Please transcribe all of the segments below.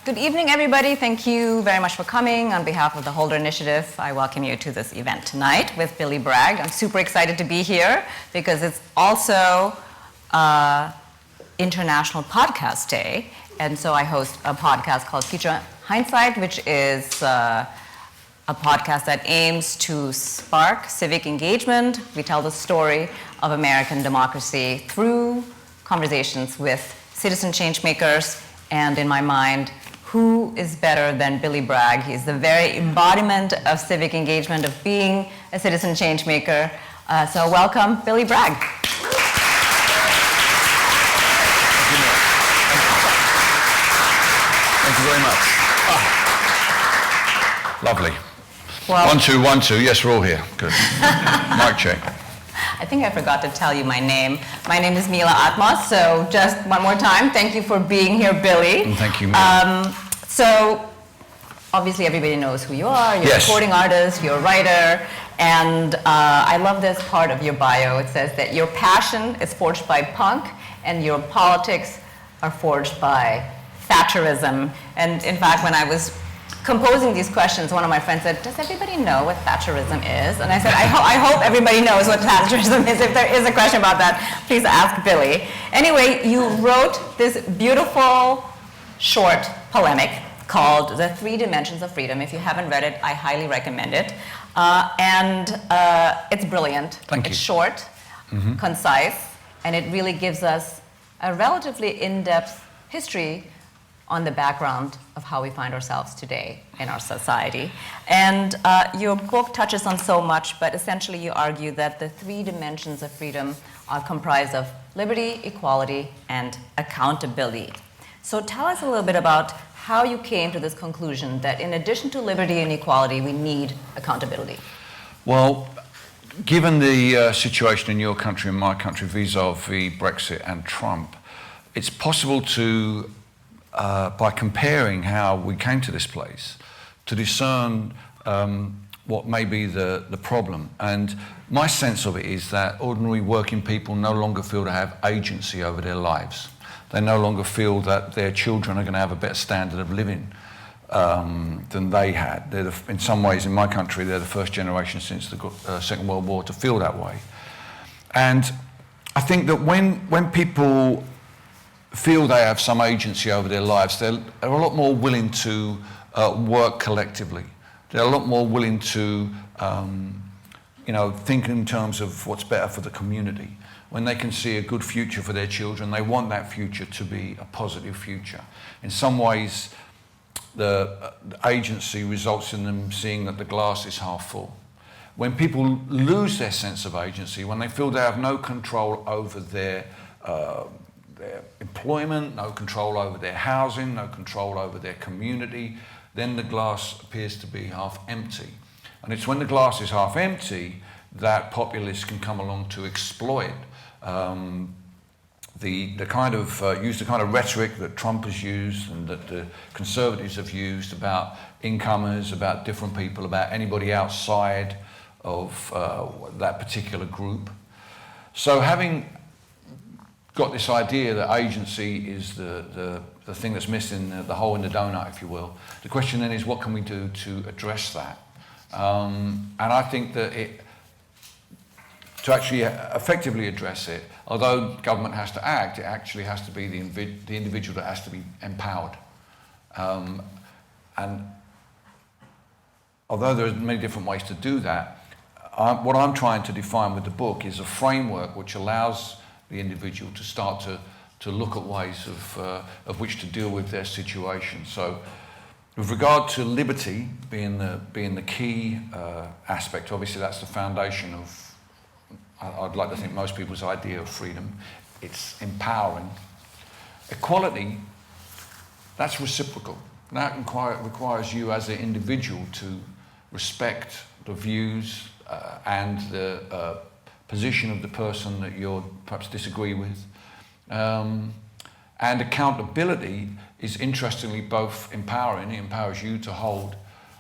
Good evening, everybody. Thank you very much for coming. On behalf of the Holder Initiative, I welcome you to this event tonight with Billy Bragg. I'm super excited to be here because it's also International Podcast Day. And so I host a podcast called Hindsight, which is a podcast that aims to spark civic engagement. We tell the story of American democracy through conversations with citizen change makers, and in my mind, who is better than Billy Bragg? He's the very embodiment of civic engagement, of being a citizen change maker. So welcome, Billy Bragg. Thank you very much. Lovely. Well, 1, 2, 1, 2. Yes, we're all here. Good. Mic check. I think I forgot to tell you my name. My name is Mila Atmos, so just one more time, thank you for being here, Billy. And thank you, Mila. So, obviously everybody knows who you are. You're a recording artist, you're a writer, and I love this part of your bio. It says that your passion is forged by punk, and your politics are forged by Thatcherism. And in fact, when I was composing these questions, one of my friends said, does everybody know what Thatcherism is? And I said, I hope everybody knows what Thatcherism is. If there is a question about that, please ask Billy. Anyway, you wrote this beautiful short polemic called The Three Dimensions of Freedom. If you haven't read it, I highly recommend it. And it's brilliant. Thank you. It's short, concise, and it really gives us a relatively in-depth history on the background of how we find ourselves today in our society. And your book touches on so much, but essentially you argue that the three dimensions of freedom are comprised of liberty, equality, and accountability. So tell us a little bit about how you came to this conclusion that in addition to liberty and equality, we need accountability. Well, given the situation in your country and my country vis-a-vis Brexit and Trump, it's possible to by comparing how we came to this place, to discern what may be the problem. And my sense of it is that ordinary working people no longer feel to have agency over their lives. They no longer feel that their children are going to have a better standard of living than they had. In some ways, in my country, they're the first generation since the Second World War to feel that way. And I think that when people feel they have some agency over their lives, they're a lot more willing to work collectively. They're a lot more willing to think in terms of what's better for the community. When they can see a good future for their children, they want that future to be a positive future. In some ways, the agency results in them seeing that the glass is half full. When people lose their sense of agency, when they feel they have no control over their employment, no control over their housing, no control over their community, then the glass appears to be half empty. And it's when the glass is half empty that populists can come along to exploit the kind of use the kind of rhetoric that Trump has used and that the conservatives have used about incomers, about different people, about anybody outside of that particular group. So having got this idea that agency is the thing that's missing, the hole in the donut, if you will. The question then is, what can we do to address that? And I think that to actually effectively address it, although government has to act, it actually has to be the individual that has to be empowered. And although there are many different ways to do that, what I'm trying to define with the book is a framework which allows the individual to start to look at ways of which to deal with their situation. So, with regard to liberty being the key aspect, obviously that's the foundation of, I'd like to think, most people's idea of freedom. It's empowering. Equality, that's reciprocal. That requires you as an individual to respect the views and the position of the person that you perhaps disagree with. And accountability is interestingly both empowering. It empowers you to hold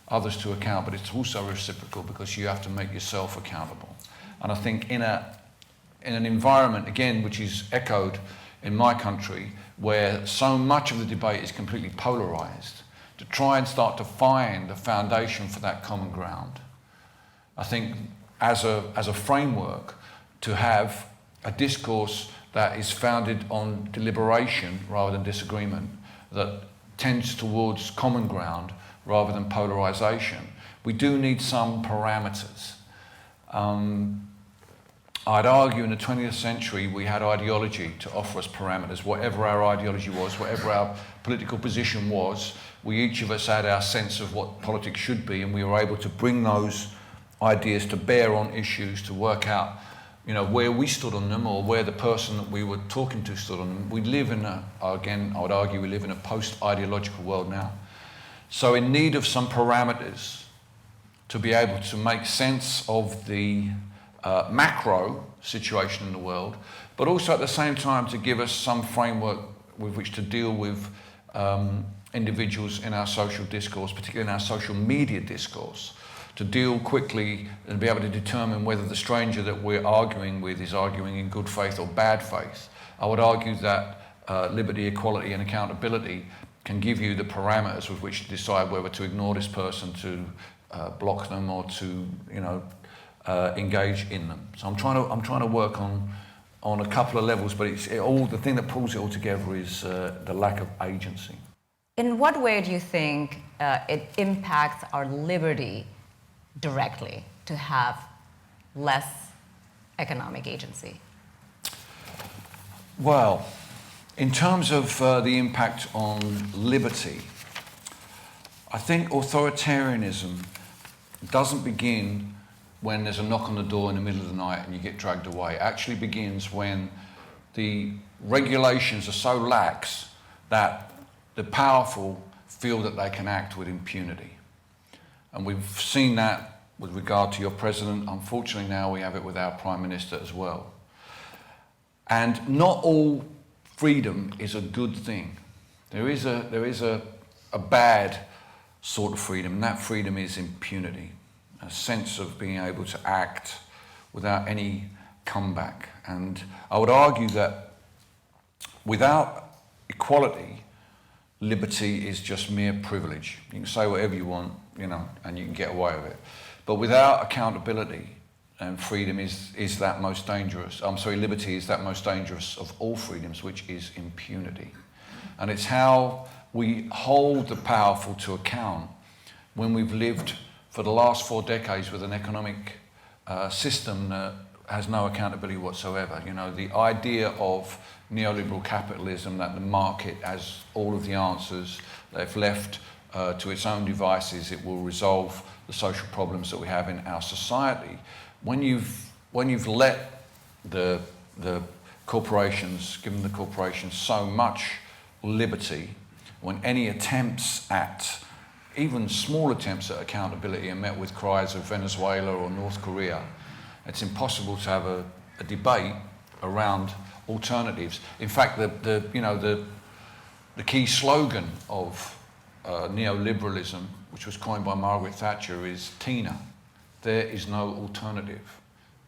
others to account, but it's also reciprocal because you have to make yourself accountable. And I think in an environment, again, which is echoed in my country, where so much of the debate is completely polarised, to try and start to find a foundation for that common ground. I think as a framework, to have a discourse that is founded on deliberation rather than disagreement, that tends towards common ground rather than polarisation. We do need some parameters. I'd argue in the 20th century we had ideology to offer us parameters. Whatever our ideology was, whatever our political position was, we each of us had our sense of what politics should be, and we were able to bring those ideas to bear on issues, to work out, where we stood on them, or where the person that we were talking to stood on them. We live in again, I would argue we live in a post-ideological world now. So in need of some parameters to be able to make sense of the macro situation in the world, but also at the same time to give us some framework with which to deal with individuals in our social discourse, particularly in our social media discourse, to deal quickly and be able to determine whether the stranger that we're arguing with is arguing in good faith or bad faith. I would argue that liberty, equality and accountability can give you the parameters with which to decide whether to ignore this person, to block them, or to engage in them. So I'm trying to work on a couple of levels, but the thing that pulls it all together is the lack of agency. In what way do you think it impacts our liberty directly to have less economic agency? Well, in terms of the impact on liberty, I think authoritarianism doesn't begin when there's a knock on the door in the middle of the night and you get dragged away. It actually begins when the regulations are so lax that the powerful feel that they can act with impunity. And we've seen that with regard to your president. Unfortunately, now we have it with our prime minister as well. And not all freedom is a good thing. There is a bad sort of freedom, and that freedom is impunity, a sense of being able to act without any comeback. And I would argue that without equality, liberty is just mere privilege. You can say whatever you want, and you can get away with it. But without accountability, and freedom is that most dangerous. Liberty is that most dangerous of all freedoms, which is impunity. And it's how we hold the powerful to account when we've lived for the last 4 decades with an economic system that has no accountability whatsoever. The idea of neoliberal capitalism, that the market has all of the answers, they've left to its own devices, it will resolve the social problems that we have in our society. When you've let the corporations, given the corporations so much liberty, when any attempts at, even small attempts at accountability are met with cries of Venezuela or North Korea, it's impossible to have a debate around alternatives. In fact, the key slogan of neoliberalism, which was coined by Margaret Thatcher, is TINA. There is no alternative.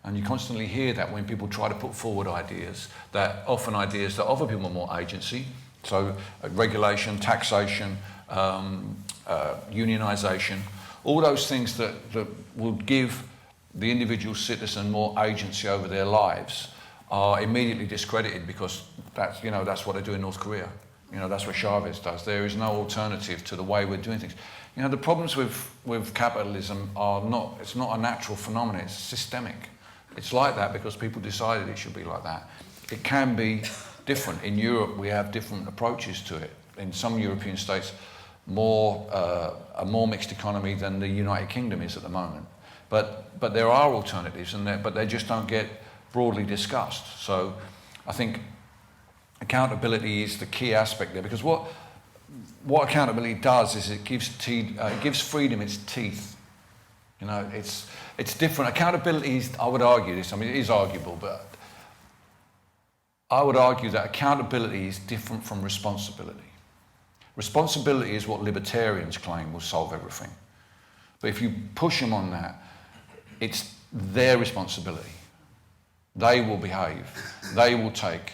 And you constantly hear that when people try to put forward ideas that offer people more agency. So regulation, taxation, unionisation, all those things that will give the individual citizen more agency over their lives are immediately discredited, because that's what they do in North Korea. That's what Chavez does. There is no alternative to the way we're doing things. The problems with capitalism it's not a natural phenomenon, it's systemic. It's like that because people decided it should be like that. It can be different. In Europe, we have different approaches to it. In some European states, a more mixed economy than the United Kingdom is at the moment. But there are alternatives, but they just don't get broadly discussed. So I think accountability is the key aspect there, because what accountability does is it gives freedom its teeth. It's different. Accountability is, I would argue this, it is arguable, but I would argue that accountability is different from responsibility. Responsibility is what libertarians claim will solve everything. But if you push them on that, it's their responsibility. They will behave. They will take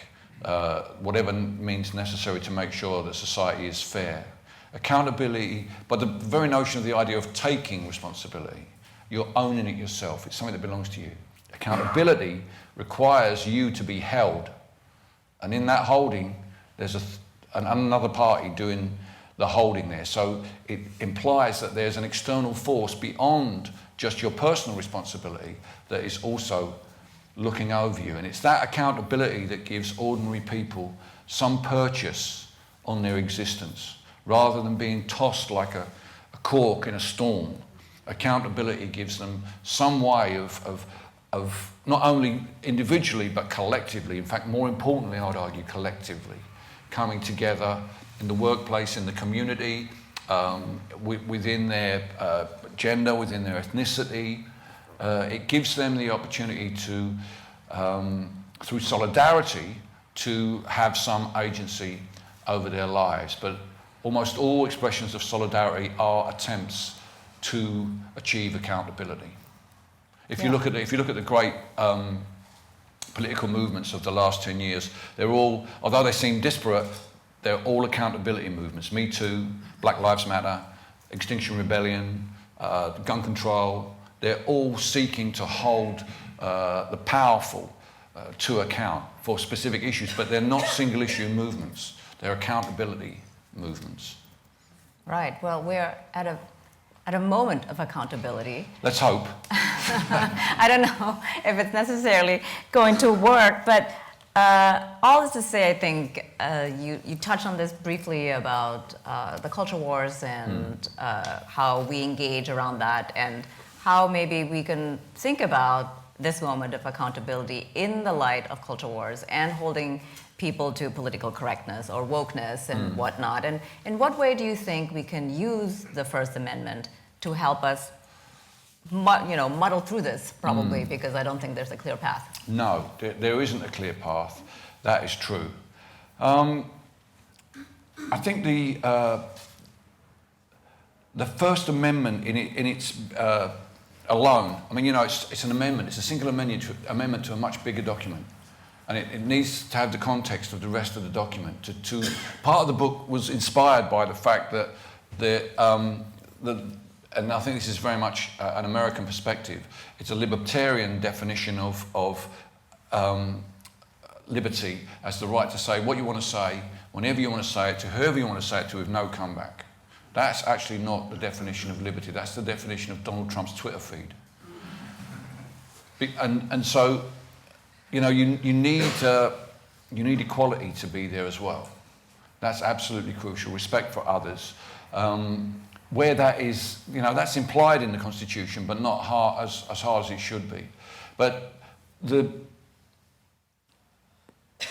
whatever means necessary to make sure that society is fair. Accountability, but the very notion of the idea of taking responsibility, you're owning it yourself, it's something that belongs to you. Accountability requires you to be held, and in that holding, there's another party doing the holding there. So it implies that there's an external force beyond just your personal responsibility that is also looking over you. And it's that accountability that gives ordinary people some purchase on their existence. Rather than being tossed like a cork in a storm, accountability gives them some way of not only individually but collectively, in fact more importantly I would argue collectively, coming together in the workplace, in the community, within their gender, within their ethnicity. It gives them the opportunity to, through solidarity, to have some agency over their lives. But almost all expressions of solidarity are attempts to achieve accountability. If you look at the great political movements of the last 10 years, they're all, although they seem disparate, they're all accountability movements. Me Too, Black Lives Matter, Extinction Rebellion, gun control. They're all seeking to hold the powerful to account for specific issues, but they're not single issue movements. They're accountability movements. Right. Well, we're at a moment of accountability. Let's hope. I don't know if it's necessarily going to work, but all this to say, I think you touched on this briefly about the culture wars and how we engage around that, and how maybe we can think about this moment of accountability in the light of culture wars and holding people to political correctness or wokeness and whatnot. And in what way do you think we can use the First Amendment to help us muddle through this, probably, because I don't think there's a clear path? No, there isn't a clear path. That is true. I think the First Amendment in its alone, I mean, it's an amendment. It's a single amendment to a much bigger document. And it needs to have the context of the rest of the document. Part of the book was inspired by the fact that and I think this is very much an American perspective, it's a libertarian definition of liberty as the right to say what you want to say, whenever you want to say it, to whoever you want to say it to, with no comeback. That's actually not the definition of liberty. That's the definition of Donald Trump's Twitter feed. And so, you need equality to be there as well. That's absolutely crucial. Respect for others. Where that is, that's implied in the Constitution, but not as hard as it should be. But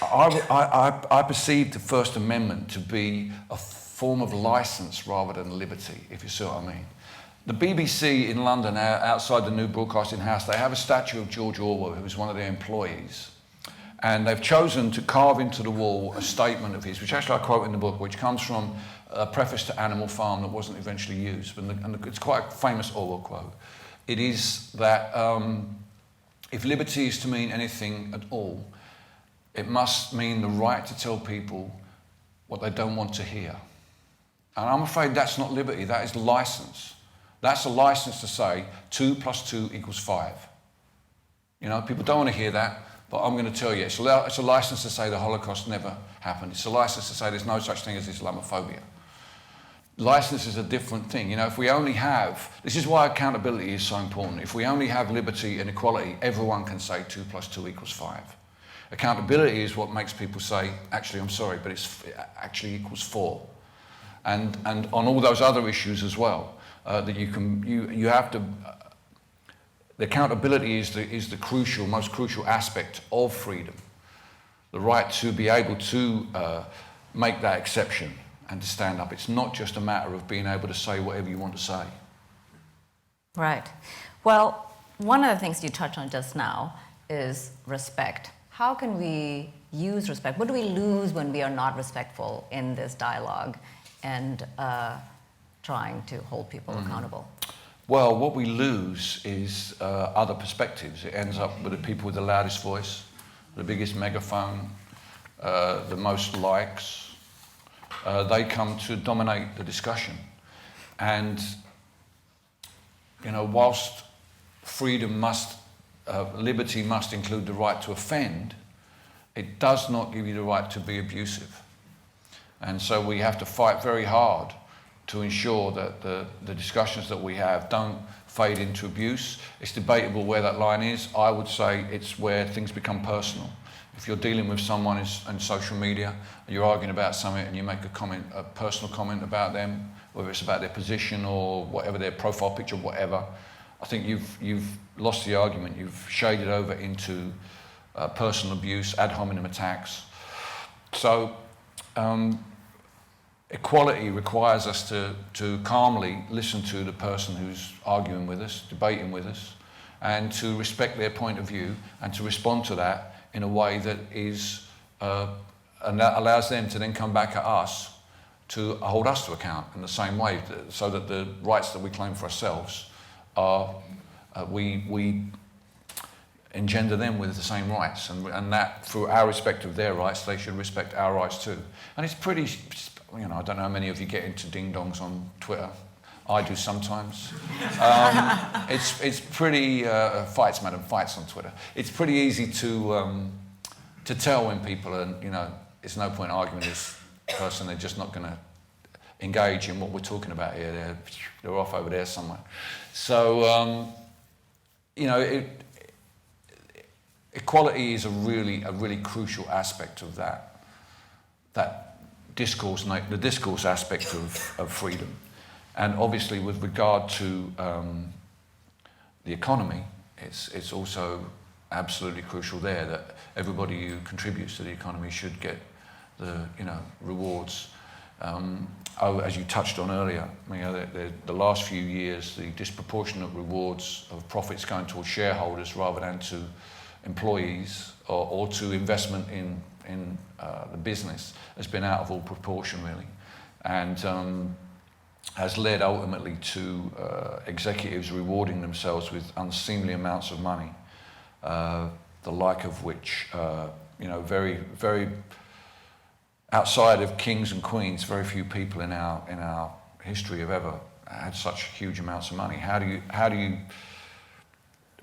I perceive the First Amendment to be a form of license rather than liberty, if you see what I mean. The BBC in London, outside the new broadcasting house, they have a statue of George Orwell, who was one of their employees. And they've chosen to carve into the wall a statement of his, which actually I quote in the book, which comes from a preface to Animal Farm that wasn't eventually used. And it's quite a famous Orwell quote. It is that if liberty is to mean anything at all, it must mean the right to tell people what they don't want to hear. And I'm afraid that's not liberty, that is license. That's a license to say 2 + 2 = 5. People don't want to hear that, but I'm going to tell you, it's a license to say the Holocaust never happened. It's a license to say there's no such thing as Islamophobia. License is a different thing. If we only have, this is why accountability is so important. If we only have liberty and equality, everyone can say 2 + 2 = 5. Accountability is what makes people say, actually, I'm sorry, but it actually equals 4. And on all those other issues as well, that you have to. The accountability is the most crucial aspect of freedom. The right to be able to make that exception and to stand up. It's not just a matter of being able to say whatever you want to say. Right. Well, one of the things you touched on just now is respect. How can we use respect? What do we lose when we are not respectful in this dialogue and trying to hold people accountable? Well, what we lose is other perspectives. It ends up with the people with the loudest voice, the biggest megaphone, the most likes, they come to dominate the discussion. And, you know, whilst liberty must include the right to offend, it does not give you the right to be abusive. And so we have to fight very hard to ensure that the discussions that we have don't fade into abuse. It's debatable where that line is. I would say it's where things become personal. If you're dealing with someone on social media, you're arguing about something and you make a personal comment about them, whether it's about their position or whatever, their profile picture, whatever, I think you've lost the argument. You've shaded over into personal abuse, ad hominem attacks. So equality requires us to calmly listen to the person who's arguing with us, debating with us, and to respect their point of view and to respond to that in a way that is, and that allows them to then come back at us to hold us to account in the same way, so that the rights that we claim for ourselves are, we engender them with the same rights, and that through our respect of their rights, they should respect our rights too. And it's pretty, you know, I don't know how many of you get into ding-dongs on Twitter. I do sometimes. It's pretty, fights, madam, fights on Twitter. It's pretty easy to tell when people are, you know, it's no point arguing this person, they're just not going to engage in what we're talking about here. They're off over there somewhere. So, you know, equality is a really crucial aspect of that discourse, the discourse aspect of freedom. And obviously, with regard to the economy, it's also absolutely crucial there that everybody who contributes to the economy should get the, you know, rewards. As you touched on earlier, you know, the last few years, the disproportionate rewards of profits going towards shareholders rather than to employees or to investment in the business has been out of all proportion, really, and has led ultimately to executives rewarding themselves with unseemly amounts of money, the like of which, you know, very outside of kings and queens, very few people in our history have ever had such huge amounts of money. How do you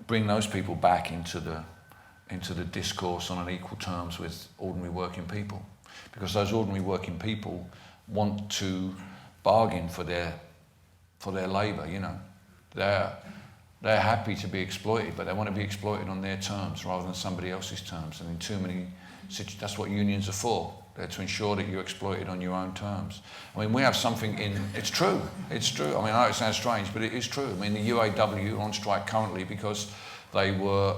bring those people back into the discourse on an equal terms with ordinary working people? Because those ordinary working people want to bargain for their labour, you know. They're happy to be exploited, but they want to be exploited on their terms rather than somebody else's terms. And in too many situations, that's what unions are for. They're to ensure that you're exploited on your own terms. I mean, we have something it's true. I mean, I know it sounds strange, but it is true. I mean, the UAW are on strike currently because they were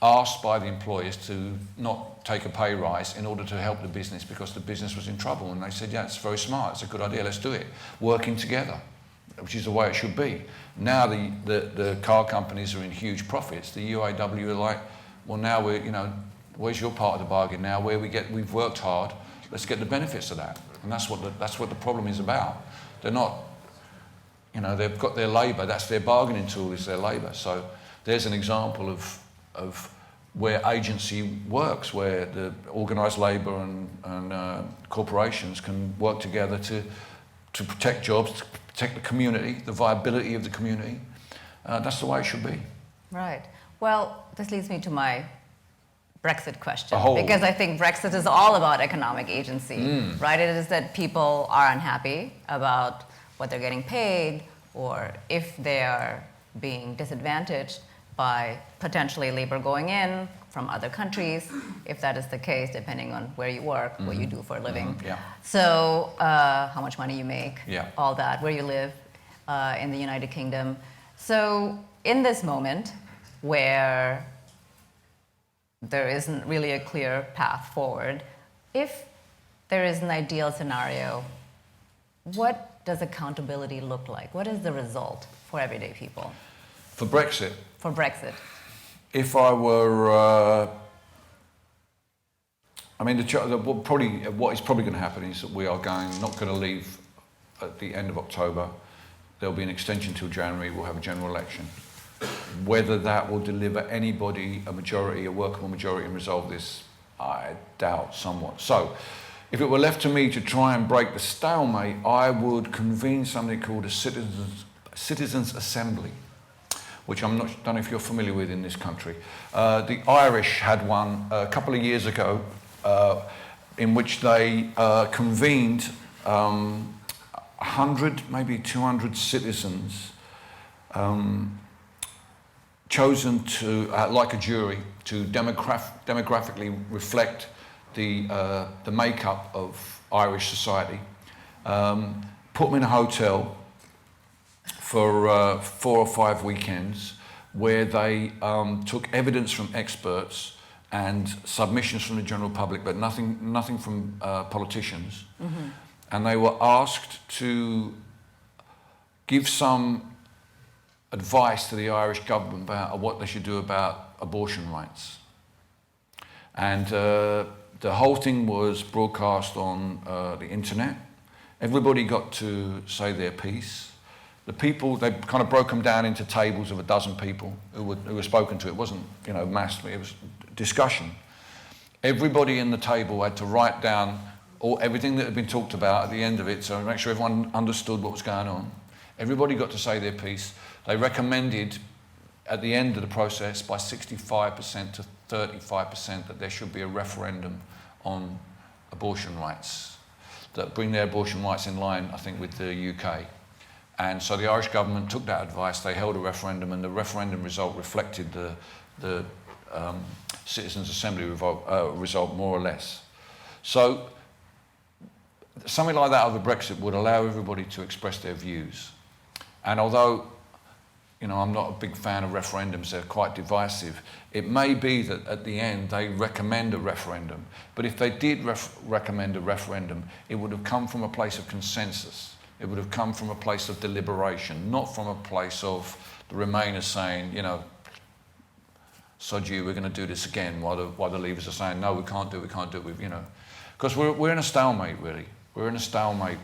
asked by the employers to not take a pay rise in order to help the business because the business was in trouble. And they said, yeah, it's very smart, it's a good idea, let's do it. Working together, which is the way it should be. Now the car companies are in huge profits. The UAW are like, well, now we're, you know, where's your part of the bargain now? We've worked hard, let's get the benefits of that. And that's what the problem is about. They're not, you know, they've got their labour, that's their bargaining tool, is their labour. So there's an example of where agency works, where the organised labour and corporations can work together to protect jobs, to protect the community, the viability of the community. That's the way it should be. Right. Well, this leads me to my Brexit question, Oh. because I think Brexit is all about economic agency, right? It is that people are unhappy about what they're getting paid, or if they are being disadvantaged by potentially labor going in from other countries, if that is the case, depending on where you work, what you do for a living. Yeah. So how much money you make, Yeah. all that, where you live in the United Kingdom. So in this moment where there isn't really a clear path forward, if there is an ideal scenario, what does accountability look like? What is the result for everyday people? For Brexit? For Brexit. If I were, I mean, what is probably going to happen is that we are not going to leave at the end of October. There'll be an extension till January. We'll have a general election. Whether that will deliver anybody a workable majority, and resolve this I doubt somewhat. So, if it were left to me to try and break the stalemate, I would convene something called a citizens' assembly, which don't know if you're familiar with in this country. The Irish had one a couple of years ago, in which they convened 100, maybe 200 citizens, chosen to, like a jury, to demographically reflect the makeup of Irish society, put them in a hotel for 4 or 5 weekends, where they took evidence from experts and submissions from the general public, but nothing from politicians. Mm-hmm. And they were asked to give some advice to the Irish government about what they should do about abortion rights. And the whole thing was broadcast on the internet. Everybody got to say their piece. The people, they kind of broke them down into tables of a dozen people who were spoken to. It wasn't, massed, it was discussion. Everybody in the table had to write down everything that had been talked about at the end of it, so make sure everyone understood what was going on. Everybody got to say their piece. They recommended, at the end of the process, by 65% to 35%, that there should be a referendum on abortion rights, that bring their abortion rights in line, I think, with the UK. And so the Irish government took that advice, they held a referendum, and the referendum result reflected the Citizens' Assembly result, more or less. So something like that over Brexit would allow everybody to express their views. And although, I'm not a big fan of referendums, they're quite divisive, it may be that at the end they recommend a referendum. But if they did recommend a referendum, it would have come from a place of consensus. It would have come from a place of deliberation, not from a place of the Remainers saying, sod you, we're going to do this again, while the Leavers are saying, no, we can't do it, Because we're in a stalemate, really. We're in a stalemate.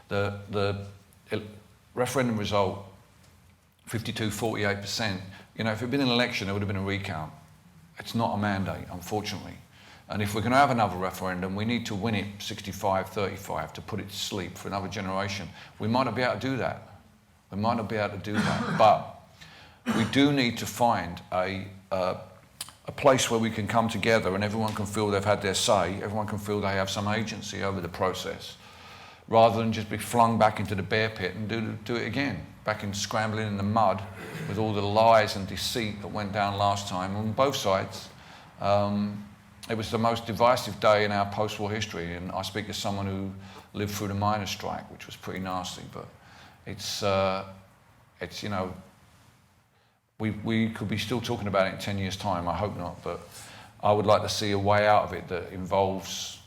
The referendum result, 52-48%, if it had been an election, it would have been a recount. It's not a mandate, unfortunately. And if we're going to have another referendum, we need to win it 65-35 to put it to sleep for another generation. We might not be able to do that. But we do need to find a place where we can come together and everyone can feel they've had their say, everyone can feel they have some agency over the process, rather than just be flung back into the bear pit and do it again, back in scrambling in the mud with all the lies and deceit that went down last time on both sides. It was the most divisive day in our post-war history, and I speak as someone who lived through the miners' strike, which was pretty nasty, but we could be still talking about it in 10 years' time, I hope not, but I would like to see a way out of it that involves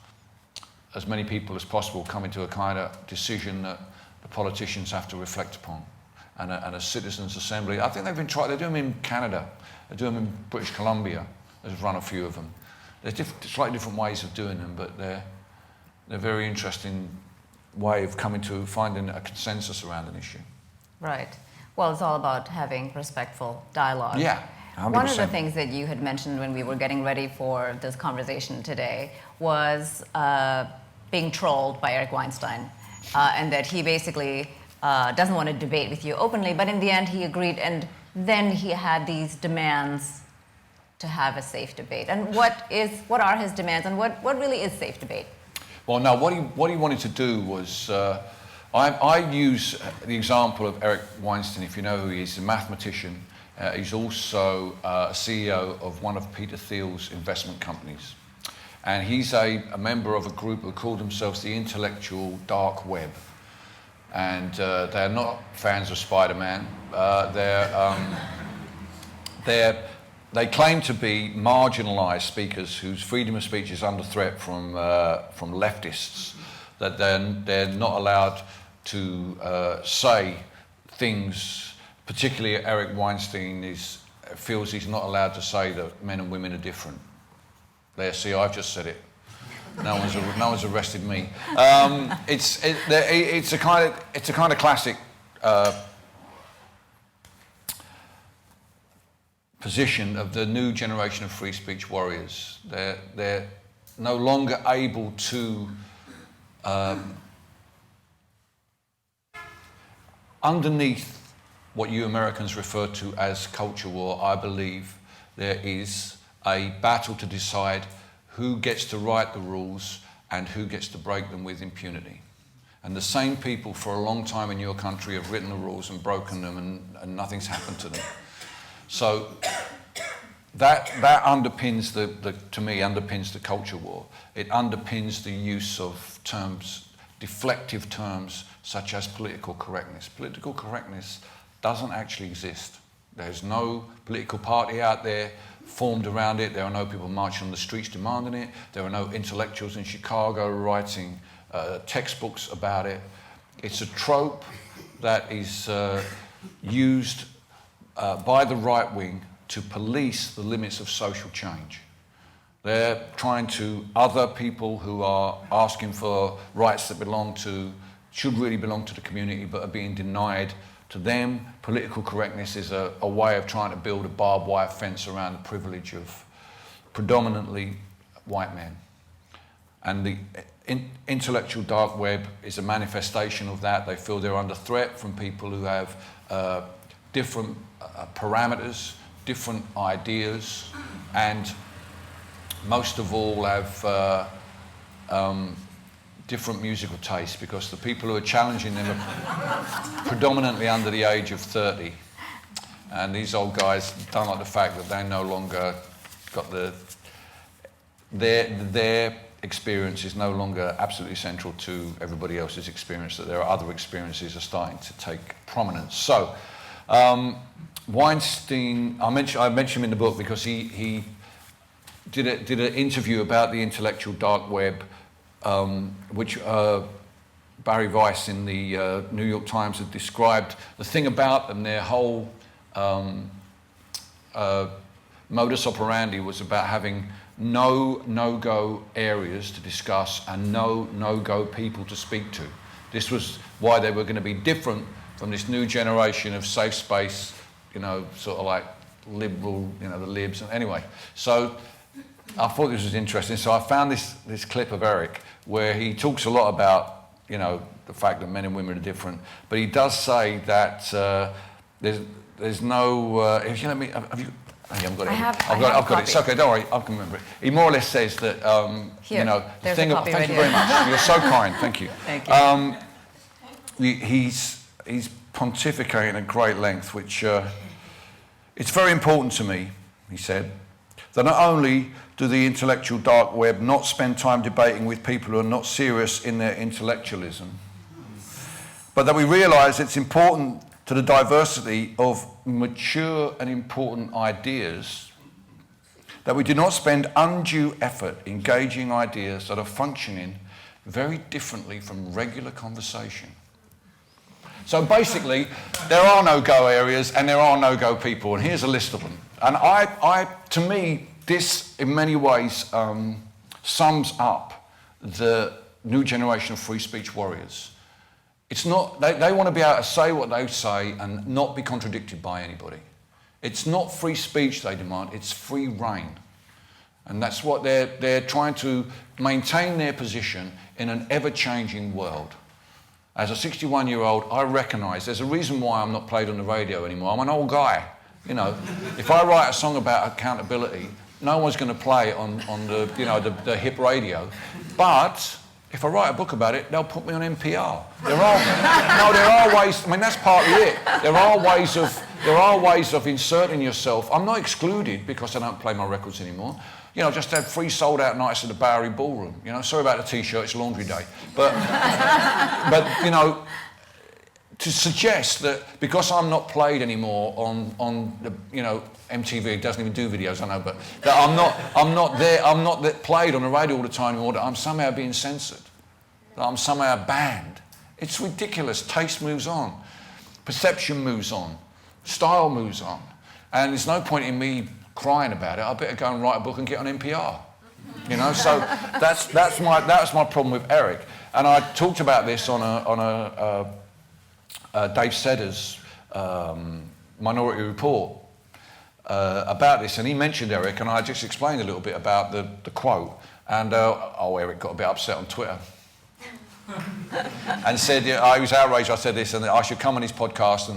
as many people as possible coming to a kind of decision that the politicians have to reflect upon, and a citizens' assembly. I think they've been trying, they do them in Canada, they do them in British Columbia, there's run a few of them. There's slightly different ways of doing them, but they're a very interesting way of coming to finding a consensus around an issue. Right. Well, it's all about having respectful dialogue. Yeah, 100%. One of the things that you had mentioned when we were getting ready for this conversation today was being trolled by Eric Weinstein, and that he basically doesn't want to debate with you openly, but in the end he agreed, and then he had these demands to have a safe debate. And what are his demands, and what really is safe debate? Well, no, what he wanted to do was, I use the example of Eric Weinstein, if you know who he is, a mathematician. He's also a CEO of one of Peter Thiel's investment companies. And he's a member of a group who call themselves the Intellectual Dark Web. And they're not fans of Spider-Man. They claim to be marginalised speakers whose freedom of speech is under threat from leftists, that they're not allowed to say things, particularly Eric Weinstein feels he's not allowed to say that men and women are different. There, see, I've just said it. No one's arrested me. It's a kind of classic position of the new generation of free speech warriors. They're no longer able to underneath what you Americans refer to as culture war, I believe there is a battle to decide who gets to write the rules and who gets to break them with impunity. And the same people for a long time in your country have written the rules and broken them, and nothing's happened to them. So that underpins to me, underpins the culture war. It underpins the use of terms, deflective terms, such as political correctness. Political correctness doesn't actually exist. There's no political party out there formed around it. There are no people marching on the streets demanding it. There are no intellectuals in Chicago writing textbooks about it. It's a trope that is used by the right wing to police the limits of social change. They're trying to, other people who are asking for rights that should really belong to the community but are being denied to them. Political correctness is a way of trying to build a barbed wire fence around the privilege of predominantly white men. And the intellectual dark web is a manifestation of that. They feel they're under threat from people who have different parameters, different ideas, and most of all have different musical tastes, because the people who are challenging them are predominantly under the age of 30. And these old guys don't like the fact that they no longer got their experience is no longer absolutely central to everybody else's experience, that there are other experiences are starting to take prominence. So, Weinstein, I mentioned him in the book because he did an interview about the intellectual dark web, which Barry Weiss in the New York Times had described. The thing about them, their whole modus operandi was about having no-go areas to discuss and no-go people to speak to. This was why they were going to be different from this new generation of safe space, sort of like liberal, the libs. And anyway, so I thought this was interesting. So I found this clip of Eric where he talks a lot about, the fact that men and women are different, but he does say that there's no. If you let me, have you? I haven't got it. I've got it. It's okay. Don't worry. I can remember it. He more or less says that Here, the thing. Thank you very much. You're so kind. Thank you. Thank you. He's pontificating at great length, which it's very important to me. He said that not only do the intellectual dark web not spend time debating with people who are not serious in their intellectualism, but that we realise it's important to the diversity of mature and important ideas that we do not spend undue effort engaging ideas that are functioning very differently from regular conversation. So basically, there are no-go areas and there are no-go people, and here's a list of them. And to me, this in many ways sums up the new generation of free speech warriors. It's not, they want to be able to say what they say and not be contradicted by anybody. It's not free speech they demand, it's free reign. And that's what they're trying to maintain their position in an ever-changing world. As a 61-year-old, I recognise there's a reason why I'm not played on the radio anymore. I'm an old guy. If I write a song about accountability, no one's going to play it on the hip radio. But if I write a book about it, they'll put me on NPR. There are ways. I mean, that's partly it. There are ways of inserting yourself. I'm not excluded because I don't play my records anymore. Just had 3 sold-out nights at the Bowery Ballroom. Sorry about the T-shirt. It's laundry day. But to suggest that because I'm not played anymore on the MTV doesn't even do videos, I know, but that I'm not played on the radio all the time anymore, that I'm somehow being censored, that I'm somehow banned. It's ridiculous. Taste moves on, perception moves on, style moves on, and there's no point in me crying about it. I better go and write a book and get on NPR. So that's my problem with Eric, and I talked about this on a Dave Sedder's Minority Report about this, and he mentioned Eric, and I just explained a little bit about the quote, And Eric got a bit upset on Twitter. And said, I was outraged, I said this, and I should come on his podcast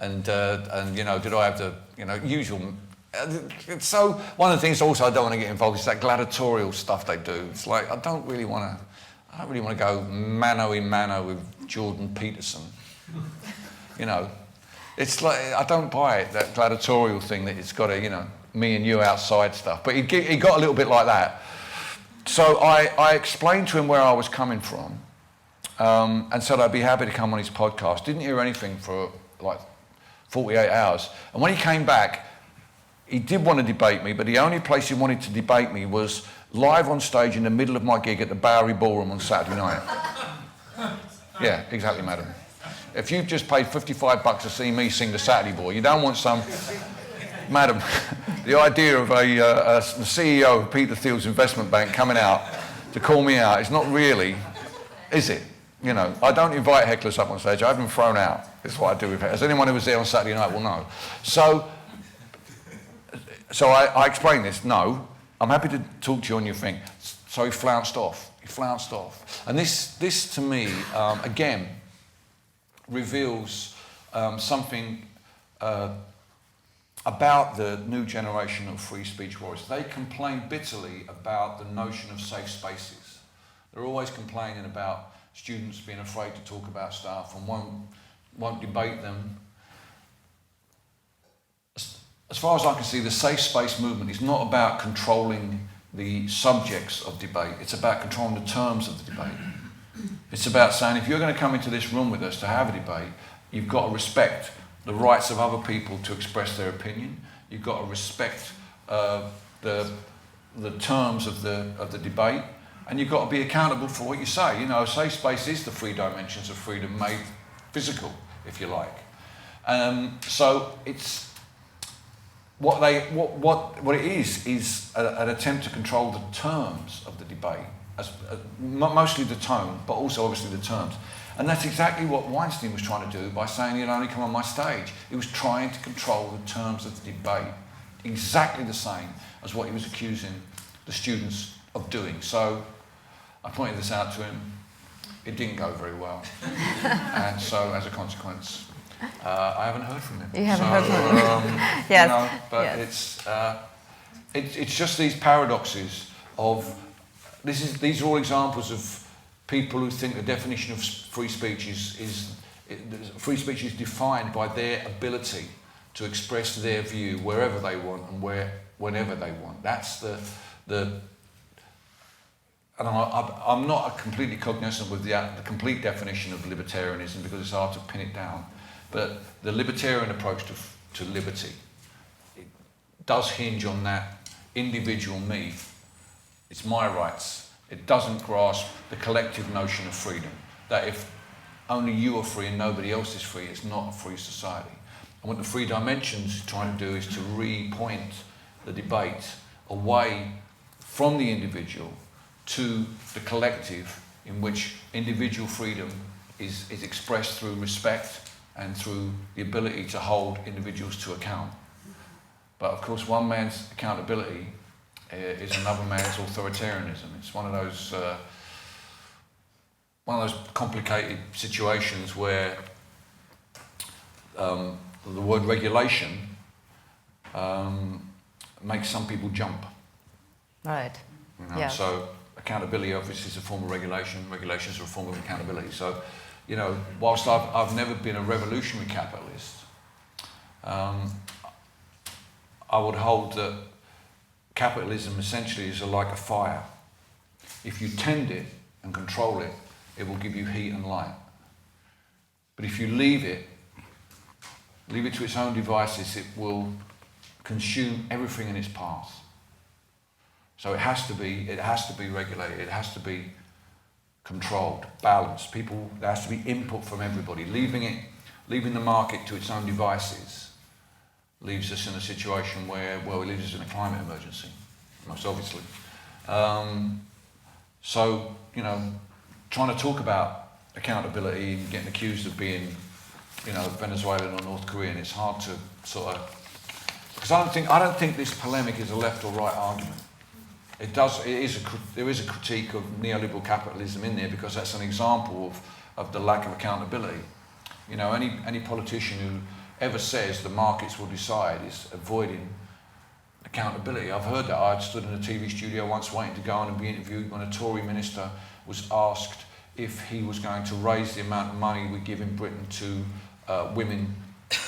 and you know, did I have the, you know, usual. So one of the things also I don't want to get involved is that gladiatorial stuff they do. It's like, I don't really want to go mano in mano with Jordan Peterson. You know, it's like, I don't buy it, that gladiatorial thing that it's got a, you know, me and you outside stuff. But he got a little bit like that. So I explained to him where I was coming from. And said I'd be happy to come on his podcast. Didn't hear anything for like 48 hours. And when he came back, he did want to debate me, but the only place he wanted to debate me was live on stage in the middle of my gig at the Bowery Ballroom on Saturday night. Yeah, exactly, madam. If you've just paid $55 to see me sing the Saturday Boy, you don't want some... Madam, the idea of the CEO of Peter Thiel's investment bank coming out to call me out is not really, is it? You know, I don't invite hecklers up on stage. I have them thrown out. That's what I do with hecklers. Anyone who was there on Saturday night will know. So I explained this. No, I'm happy to talk to you on your thing. So he flounced off. And this to me, again, reveals something about the new generation of free speech warriors. They complain bitterly about the notion of safe spaces. They're always complaining about students being afraid to talk about stuff and won't debate them. As far as I can see, the safe space movement is not about controlling the subjects of debate. It's about controlling the terms of the debate. It's about saying, if you're going to come into this room with us to have a debate, you've got to respect the rights of other people to express their opinion. You've got to respect the terms of the debate. And you've got to be accountable for what you say. You know, a safe space is the three dimensions of freedom made physical, if you like. So it's what it is an attempt to control the terms of the debate, mostly the tone, but also obviously the terms. And that's exactly what Weinstein was trying to do by saying he'd only come on my stage. He was trying to control the terms of the debate, exactly the same as what he was accusing the students of doing. So I pointed this out to him. It didn't go very well. And so as a consequence, I haven't heard from him. You haven't heard from him. Yes. You know, but yes. it's just these paradoxes of, these are all examples of people who think the definition of free speech free speech is defined by their ability to express their view wherever they want and whenever they want. That's and I'm not completely cognizant with the complete definition of libertarianism because it's hard to pin it down. But the libertarian approach to liberty, it does hinge on that individual me. It's my rights. It doesn't grasp the collective notion of freedom. That if only you are free and nobody else is free, it's not a free society. And what the Three Dimensions is trying to do is to repoint the debate away from the individual to the collective, in which individual freedom is expressed through respect and through the ability to hold individuals to account. But of course, one man's accountability is another man's authoritarianism. It's one of those complicated situations where the word regulation makes some people jump. Right. You know? Yeah. So accountability obviously is a form of regulation. Regulations are a form of accountability. So, you know, whilst I've never been a revolutionary capitalist, I would hold that capitalism essentially is like a fire. If you tend it and control it, it will give you heat and light. But if you leave it to its own devices, it will consume everything in its path. So it has to be regulated, it has to be controlled, balanced. There has to be input from everybody. Leaving the market to its own devices leaves us in a situation where it leaves us in a climate emergency, most obviously. So, you know, trying to talk about accountability and getting accused of being, you know, Venezuelan or North Korean, it's hard to sort of, because I don't think this polemic is a left or right argument. There is a critique of neoliberal capitalism in there, because that's an example of the lack of accountability. You know, any politician who ever says the markets will decide is avoiding accountability. I've heard that. I stood in a TV studio once waiting to go on and be interviewed when a Tory minister was asked if he was going to raise the amount of money we give in Britain to women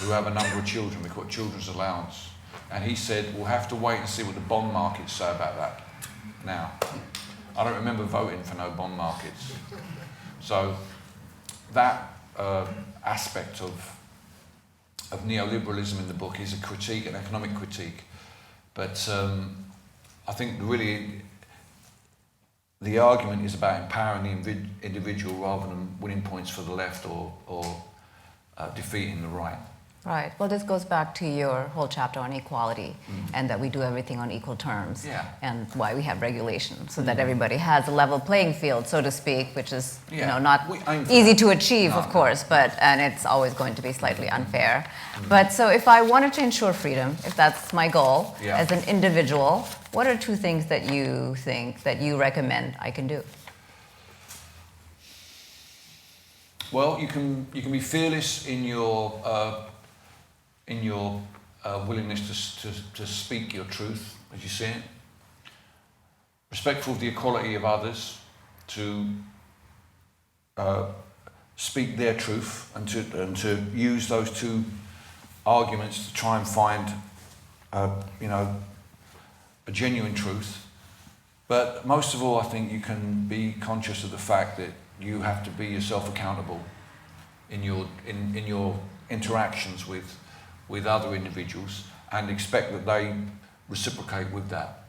who have a number of children. We call it children's allowance. And he said, we'll have to wait and see what the bond markets say about that. Now, I don't remember voting for no bond markets. So that aspect of neoliberalism in the book is a critique, an economic critique. But I think really the argument is about empowering the individual rather than winning points for the left or defeating the right. Right. Well, this goes back to your whole chapter on equality and that we do everything on equal terms, and why we have regulation, so that everybody has a level playing field, so to speak, which is not easy to achieve, of course, and it's always going to be slightly unfair. But so if I wanted to ensure freedom, if that's my goal as an individual, what are 2 things that you think that you recommend I can do? Well, you can be fearless in your willingness to speak your truth as you see it, respectful of the equality of others, to speak their truth and to use those 2 arguments to try and find a genuine truth. But most of all, I think you can be conscious of the fact that you have to be yourself accountable in your interactions with other individuals, and expect that they reciprocate with that.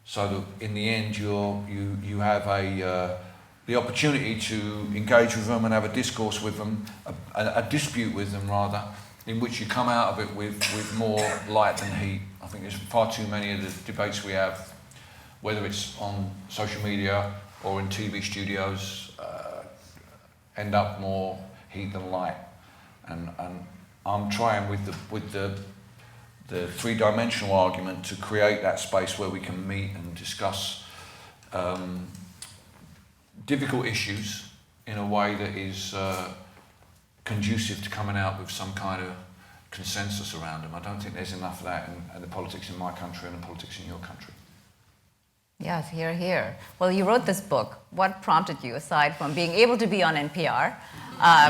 So that in the end you have the opportunity to engage with them and have a discourse with them, a dispute with them rather, in which you come out of it with more light than heat. I think there's far too many of the debates we have, whether it's on social media or in TV studios, end up more heat than light. And I'm trying with the 3-dimensional argument to create that space where we can meet and discuss difficult issues in a way that is conducive to coming out with some kind of consensus around them. I don't think there's enough of that in the politics in my country and the politics in your country. Yes, hear, hear. Well, you wrote this book. What prompted you, aside from being able to be on NPR,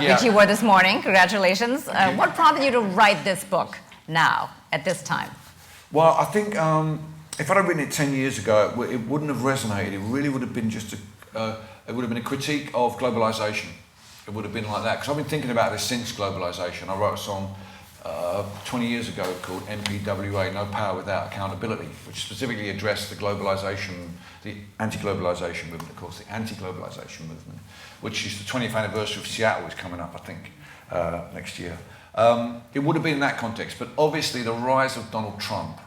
which you were this morning, congratulations, what prompted you to write this book now, at this time? Well, I think if I'd have written it 10 years ago, it wouldn't have resonated. It really would have been it would have been a critique of globalisation. It would have been like that, because I've been thinking about this since globalisation. I wrote a song 20 years ago called NPWA, No Power Without Accountability, which specifically addressed the globalisation, the anti-globalisation movement, of course, the anti-globalisation movement, which is the 20th anniversary of Seattle is coming up, I think, next year. It would have been in that context, but obviously the rise of Donald Trump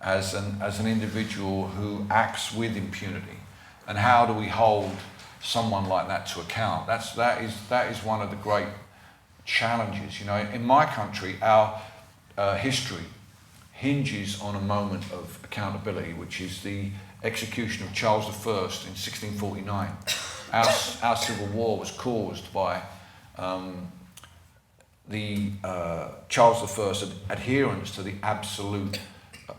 as an individual who acts with impunity, and how do we hold someone like that to account? That is one of the great challenges. You know, in my country, our history hinges on a moment of accountability, which is the execution of Charles I in 1649. Our civil war was caused by Charles I's adherence to the absolute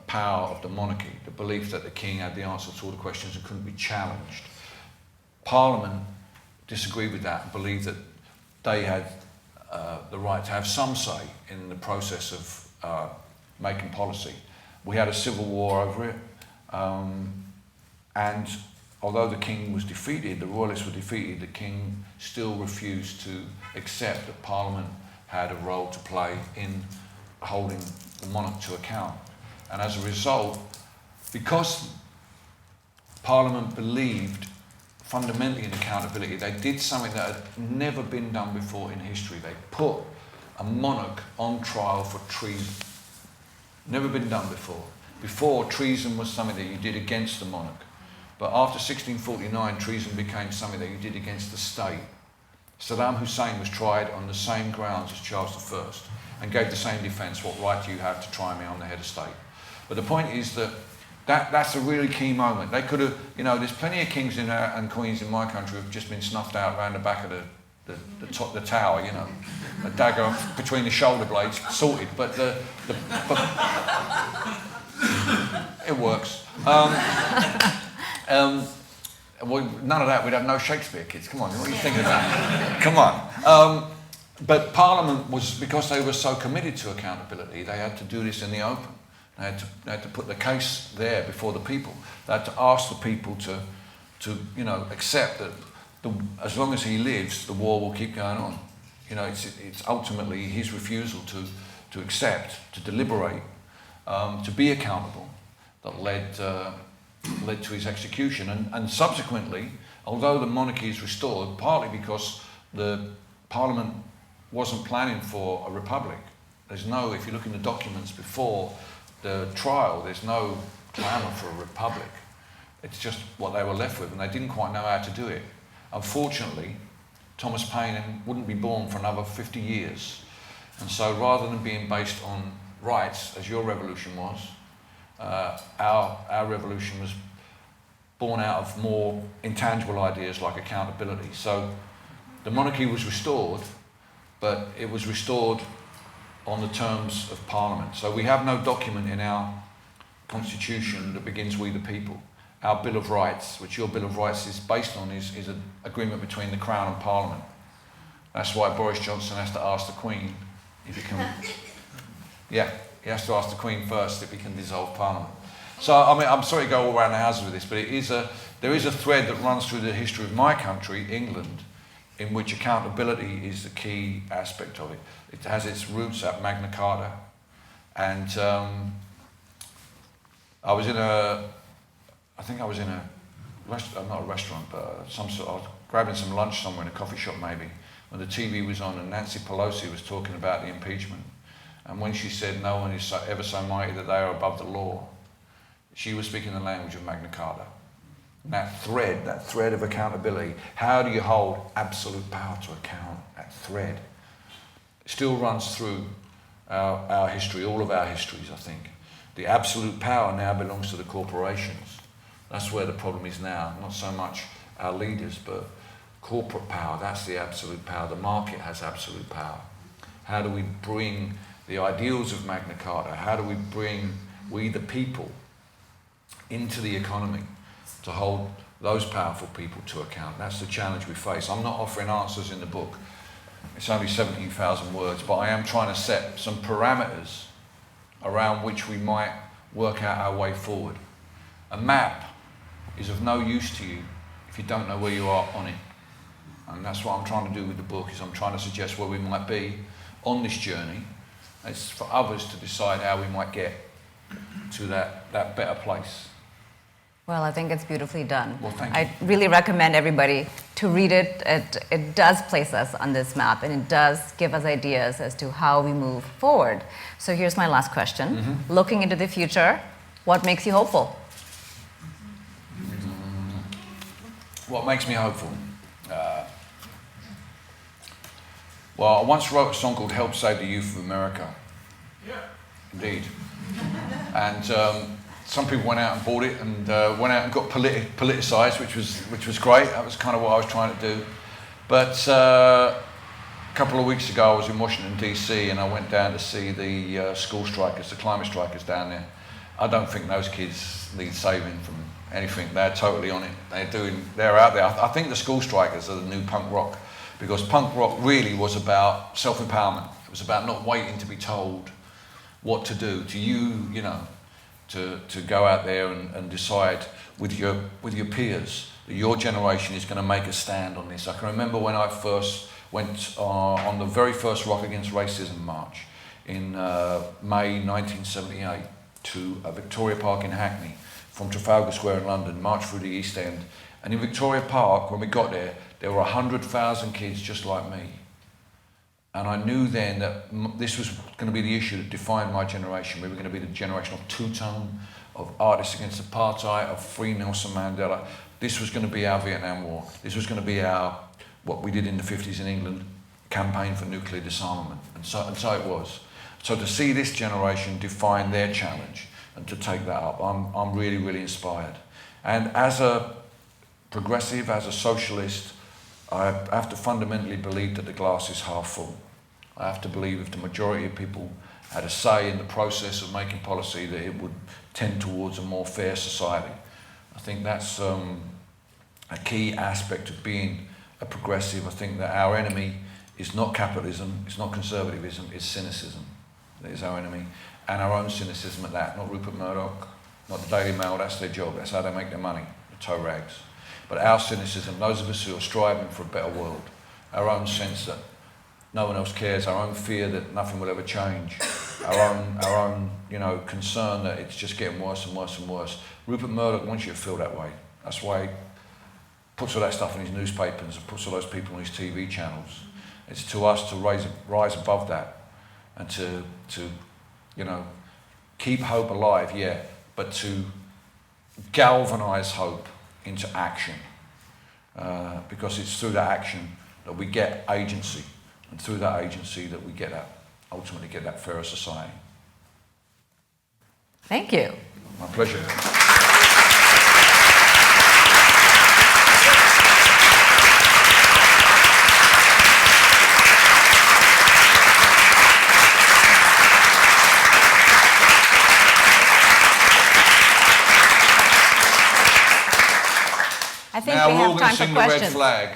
power of the monarchy, the belief that the king had the answer to all the questions and couldn't be challenged. Parliament disagreed with that and believed that they had the right to have some say in the process of making policy. We had a civil war over it, and although the king was defeated, the royalists were defeated, the king still refused to accept that Parliament had a role to play in holding the monarch to account. And as a result, because Parliament believed fundamentally in accountability, they did something that had never been done before in history. They put a monarch on trial for treason. Never been done before. Before, treason was something that you did against the monarch. But after 1649, treason became something that you did against the state. Saddam Hussein was tried on the same grounds as Charles I and gave the same defence. What right do you have to try me? I'm the head of state. But the point is that That's a really key moment. They could have, you know, there's plenty of kings and queens in my country who've just been snuffed out around the back of the tower, you know, a dagger between the shoulder blades, sorted. But it works. Well, none of that. We'd have no Shakespeare, kids. Come on, what are you thinking about? Come on. But Parliament was, because they were so committed to accountability, they had to do this in the open. They had to put the case there before the people. They had to ask the people to you know, accept that as long as he lives, the war will keep going on. You know, it's ultimately his refusal to accept, to deliberate, to be accountable, that led to his execution. And subsequently, although the monarchy is restored, partly because the Parliament wasn't planning for a republic. There's no, if you look in the documents before the trial, there's no clamour for a republic. It's just what they were left with, and they didn't quite know how to do it. Unfortunately, Thomas Paine wouldn't be born for another 50 years. And so rather than being based on rights, as your revolution was, our revolution was born out of more intangible ideas like accountability. So the monarchy was restored, but it was restored on the terms of Parliament. So we have no document in our constitution that begins "We the people." Our Bill of Rights, which your Bill of Rights is based on, is an agreement between the Crown and Parliament. That's why Boris Johnson has to ask the Queen if he can... Yeah, he has to ask the Queen first if he can dissolve Parliament. So, I mean, I'm sorry to go all around the houses with this, but there is a thread that runs through the history of my country, England, in which accountability is the key aspect of it. It has its roots at Magna Carta. And I was in a not a restaurant, but I was grabbing some lunch somewhere in a coffee shop maybe, when the TV was on and Nancy Pelosi was talking about the impeachment. And when she said no one is ever so mighty that they are above the law, she was speaking the language of Magna Carta. And that thread of accountability, how do you hold absolute power to account? That thread still runs through our history, all of our histories, I think. The absolute power now belongs to the corporations. That's where the problem is now, not so much our leaders, but corporate power. That's the absolute power. The market has absolute power. How do we bring the ideals of Magna Carta? How do we bring we the people into the economy to hold those powerful people to account? That's the challenge we face. I'm not offering answers in the book. It's only 17,000 words, but I am trying to set some parameters around which we might work out our way forward. A map is of no use to you if you don't know where you are on it. And that's what I'm trying to do with the book, is I'm trying to suggest where we might be on this journey. It's for others to decide how we might get to that better place. Well, I think it's beautifully done. Well, thank you. I really recommend everybody to read it. It does place us on this map, and it does give us ideas as to how we move forward. So here's my last question. Mm-hmm. Looking into the future, what makes you hopeful? What makes me hopeful? Well, I once wrote a song called "Help Save the Youth of America." Yeah. Indeed. And some people went out and bought it and went out and got politicised, which was great. That was kind of what I was trying to do. But a couple of weeks ago, I was in Washington, D.C., and I went down to see the school strikers, the climate strikers down there. I don't think those kids need saving from anything. They're totally on it. They're out there. I think the school strikers are the new punk rock, because punk rock really was about self-empowerment. It was about not waiting to be told what to do, to go out there and decide with your peers that your generation is going to make a stand on this. I can remember when I first went on the very first Rock Against Racism march in May 1978 to Victoria Park in Hackney, from Trafalgar Square in London, marched through the East End. And in Victoria Park, when we got there were 100,000 kids just like me. And I knew then that this was going to be the issue that defined my generation. We were going to be the generation of two-tone, of artists against apartheid, of free Nelson Mandela. This was going to be our Vietnam War. This was going to be what we did in the 50s in England, campaign for nuclear disarmament. And so it was. So to see this generation define their challenge, and to take that up. I'm really, really inspired. And as a progressive, as a socialist, I have to fundamentally believe that the glass is half full. I have to believe if the majority of people had a say in the process of making policy, that it would tend towards a more fair society. I think that's a key aspect of being a progressive. I think that our enemy is not capitalism, it's not conservatism, it's cynicism. That is our enemy. And our own cynicism at that, not Rupert Murdoch, not the Daily Mail, that's their job, that's how they make their money, the toe rags. But our cynicism, those of us who are striving for a better world, our own sense that no one else cares, our own fear that nothing will ever change, our own, concern that it's just getting worse and worse and worse. Rupert Murdoch wants you to feel that way. That's why he puts all that stuff in his newspapers and puts all those people on his TV channels. It's to us to rise above that and to keep hope alive, yeah, but to galvanise hope into action, because it's through that action that we get agency, and through that agency that we ultimately get that fairer society. Thank you. My pleasure. I think Now we we're all have going time to for sing the red questions. flag.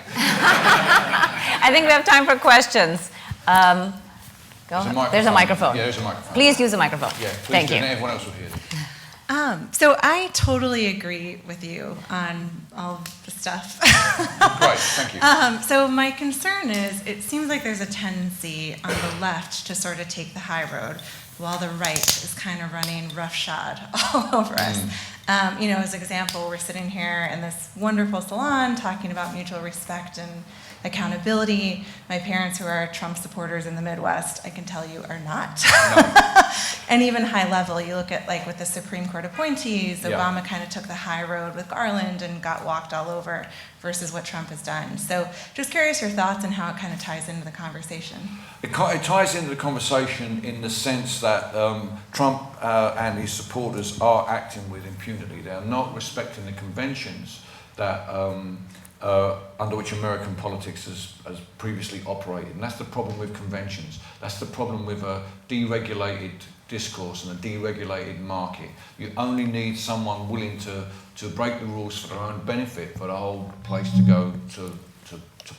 I think we have time for questions. There's a microphone. Yeah, there's a microphone. Please use the microphone. Yeah, please Thank do, you. and everyone else will hear it. So I totally agree with you on all the stuff. Great, thank you. So my concern is, it seems like there's a tendency on the left to sort of take the high road, while the right is kind of running roughshod all over us. As an example, we're sitting here in this wonderful salon talking about mutual respect and accountability. My parents, who are Trump supporters in the Midwest, I can tell you, are not. No. And even high level, you look at, like, with the Supreme Court appointees, Yeah. Obama kind of took the high road with Garland and got walked all over, versus what Trump has done. So just curious your thoughts on how it kind of ties into the conversation. It ties into the conversation in the sense that Trump and his supporters are acting with impunity. They are not respecting the conventions that under which American politics has previously operated. And that's the problem with conventions. That's the problem with a deregulated discourse and a deregulated market. You only need someone willing to break the rules for their own benefit for the whole place to go to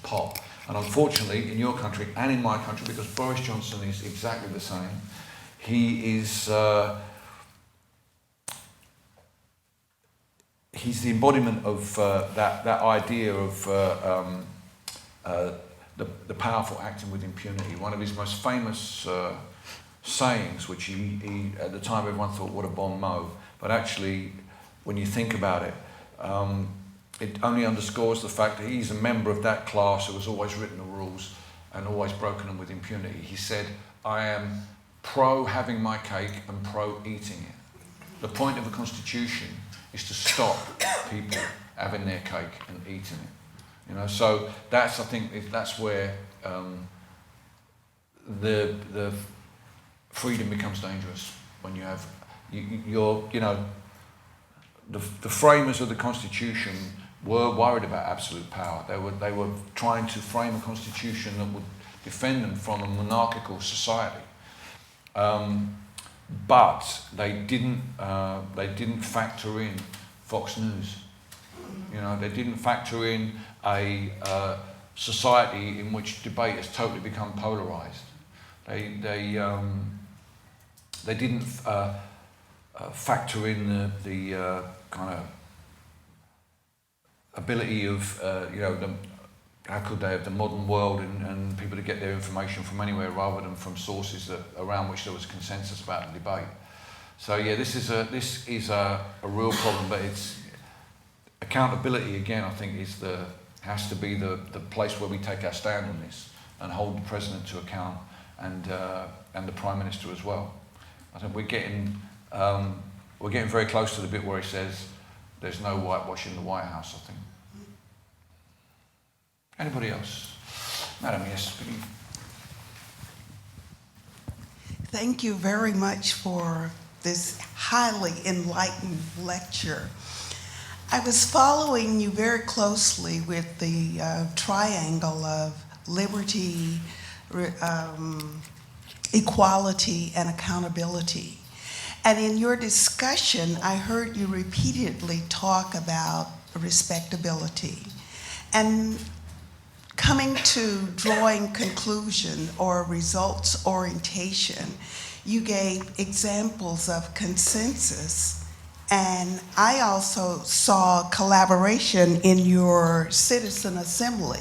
pop. And unfortunately, in your country and in my country, because Boris Johnson is exactly the same, he is he's the embodiment of that idea of the powerful acting with impunity. One of his most famous sayings, which he at the time everyone thought, what a bon mot, but actually when you think about it, it only underscores the fact that he's a member of that class who has always written the rules and always broken them with impunity. He said, I am pro having my cake and pro eating it. The point of a constitution is to stop people having their cake and eating it. So I think that's where the freedom becomes dangerous, when you have the framers of the Constitution were worried about absolute power. They were trying to frame a constitution that would defend them from a monarchical society, but they didn't factor in Fox News. They didn't factor in a society in which debate has totally become polarized. They didn't factor in the kind of ability of how could they have the modern world and people to get their information from anywhere rather than from sources around which there was consensus about the debate. So yeah, this is a real problem, but it's accountability again. I think has to be the place where we take our stand on this and hold the president to account and the prime minister as well. I think we're getting very close to the bit where he says there's no whitewashing the White House, I think. Anybody else? Madam, yes. Thank you very much for this highly enlightened lecture. I was following you very closely with the triangle of liberty, equality, and accountability. And in your discussion, I heard you repeatedly talk about respectability. And coming to drawing conclusion or results orientation, you gave examples of consensus, and I also saw collaboration in your citizen assembly.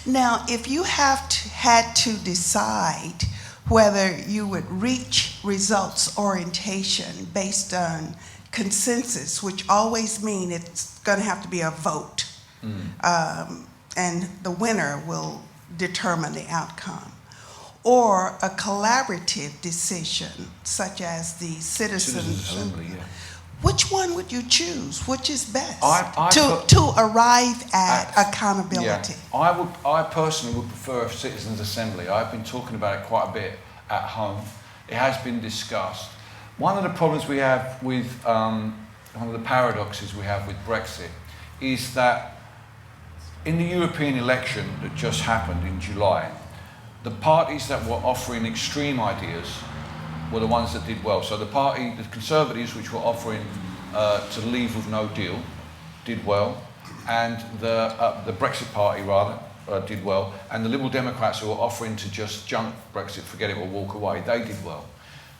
Now, if you had to decide whether you would reach results orientation based on consensus, which always mean it's going to have to be a vote, and the winner will determine the outcome, or a collaborative decision, such as the citizen assembly. Yeah. Which one would you choose? Which is best I to arrive at accountability? Yeah. I personally would prefer a citizens' assembly. I've been talking about it quite a bit at home. It has been discussed. One of the problems we have with, one of the paradoxes we have with Brexit is that in the European election that just happened in July, the parties that were offering extreme ideas were the ones that did well. So the Conservatives, which were offering to leave with no deal, did well, and the Brexit Party rather did well, and the Liberal Democrats, who were offering to just junk Brexit, forget it, or walk away, they did well.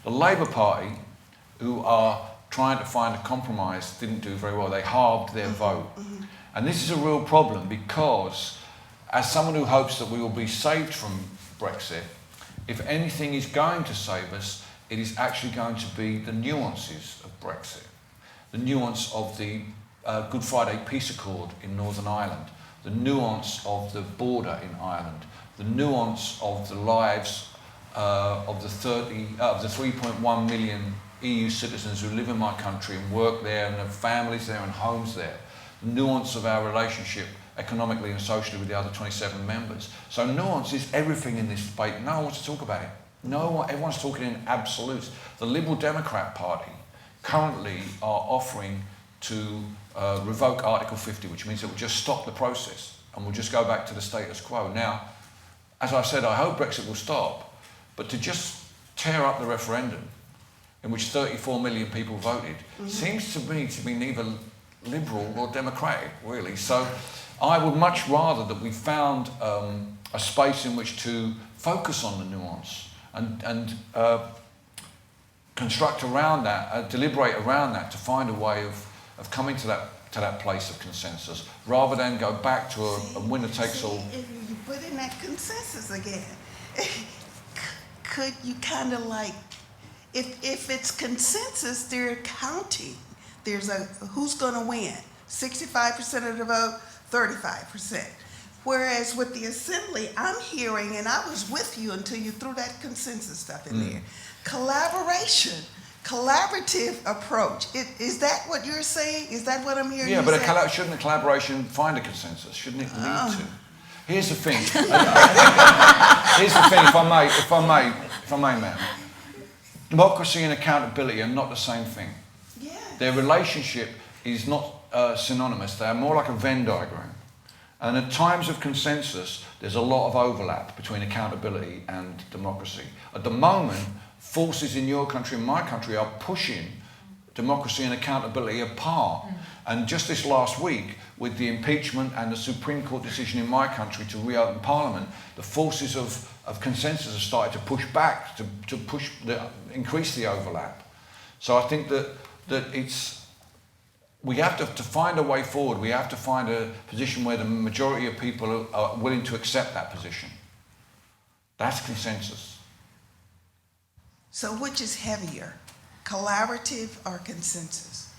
The Labour Party, who are trying to find a compromise, didn't do very well. They halved their vote. And this is a real problem because, as someone who hopes that we will be saved from Brexit, if anything is going to save us, it is actually going to be the nuances of Brexit. The nuance of the Good Friday Peace Accord in Northern Ireland, the nuance of the border in Ireland, the nuance of the lives of the 3.1 million EU citizens who live in my country and work there and have families there and homes there, the nuance of our relationship economically and socially with the other 27 members. So nuance is everything in this debate. No one wants to talk about it. Everyone's talking in absolutes. The Liberal Democrat Party currently are offering to revoke Article 50, which means it will just stop the process and we'll just go back to the status quo. Now, as I said, I hope Brexit will stop, but to just tear up the referendum in which 34 million people voted seems to me to be neither liberal or democratic, really. So I would much rather that we found a space in which to focus on the nuance and construct around that, deliberate around that to find a way of coming to that place of consensus, rather than go back to a winner-takes-all. If you put in that consensus again, could you kind of like, if it's consensus, they're counting. There's who's going to win? 65% of the vote, 35%. Whereas with the assembly, I'm hearing, and I was with you until you threw that consensus stuff in there. Collaboration, collaborative approach. Is that what you're saying? Is that what I'm hearing? Yeah, you but say? shouldn't a collaboration find a consensus? Shouldn't it need to? Here's the thing. Here's the thing, if I may, ma'am. Democracy and accountability are not the same thing. Yeah. Their relationship is not synonymous. They are more like a Venn diagram. And at times of consensus, there's a lot of overlap between accountability and democracy. At the moment, forces in your country and my country are pushing democracy and accountability apart. And just this last week, with the impeachment and the Supreme Court decision in my country to reopen Parliament, the forces of consensus have started to push back, to increase the overlap. So I think that we have to find a way forward. We have to find a position where the majority of people are willing to accept that position. That's consensus. So which is heavier, collaborative or consensus?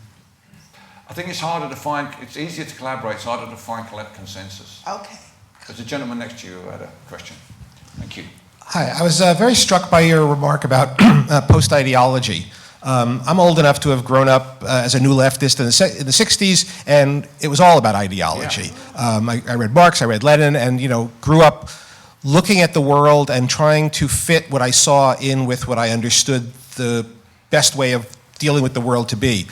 I think it's harder to find, it's easier to collaborate, it's harder to find consensus. Okay. There's a gentleman next to you who had a question. Thank you. Hi, I was very struck by your remark about post-ideology. I'm old enough to have grown up as a new leftist in the 60s, and it was all about ideology. Yeah. I read Marx, I read Lenin, and grew up looking at the world and trying to fit what I saw in with what I understood the best way of dealing with the world to be.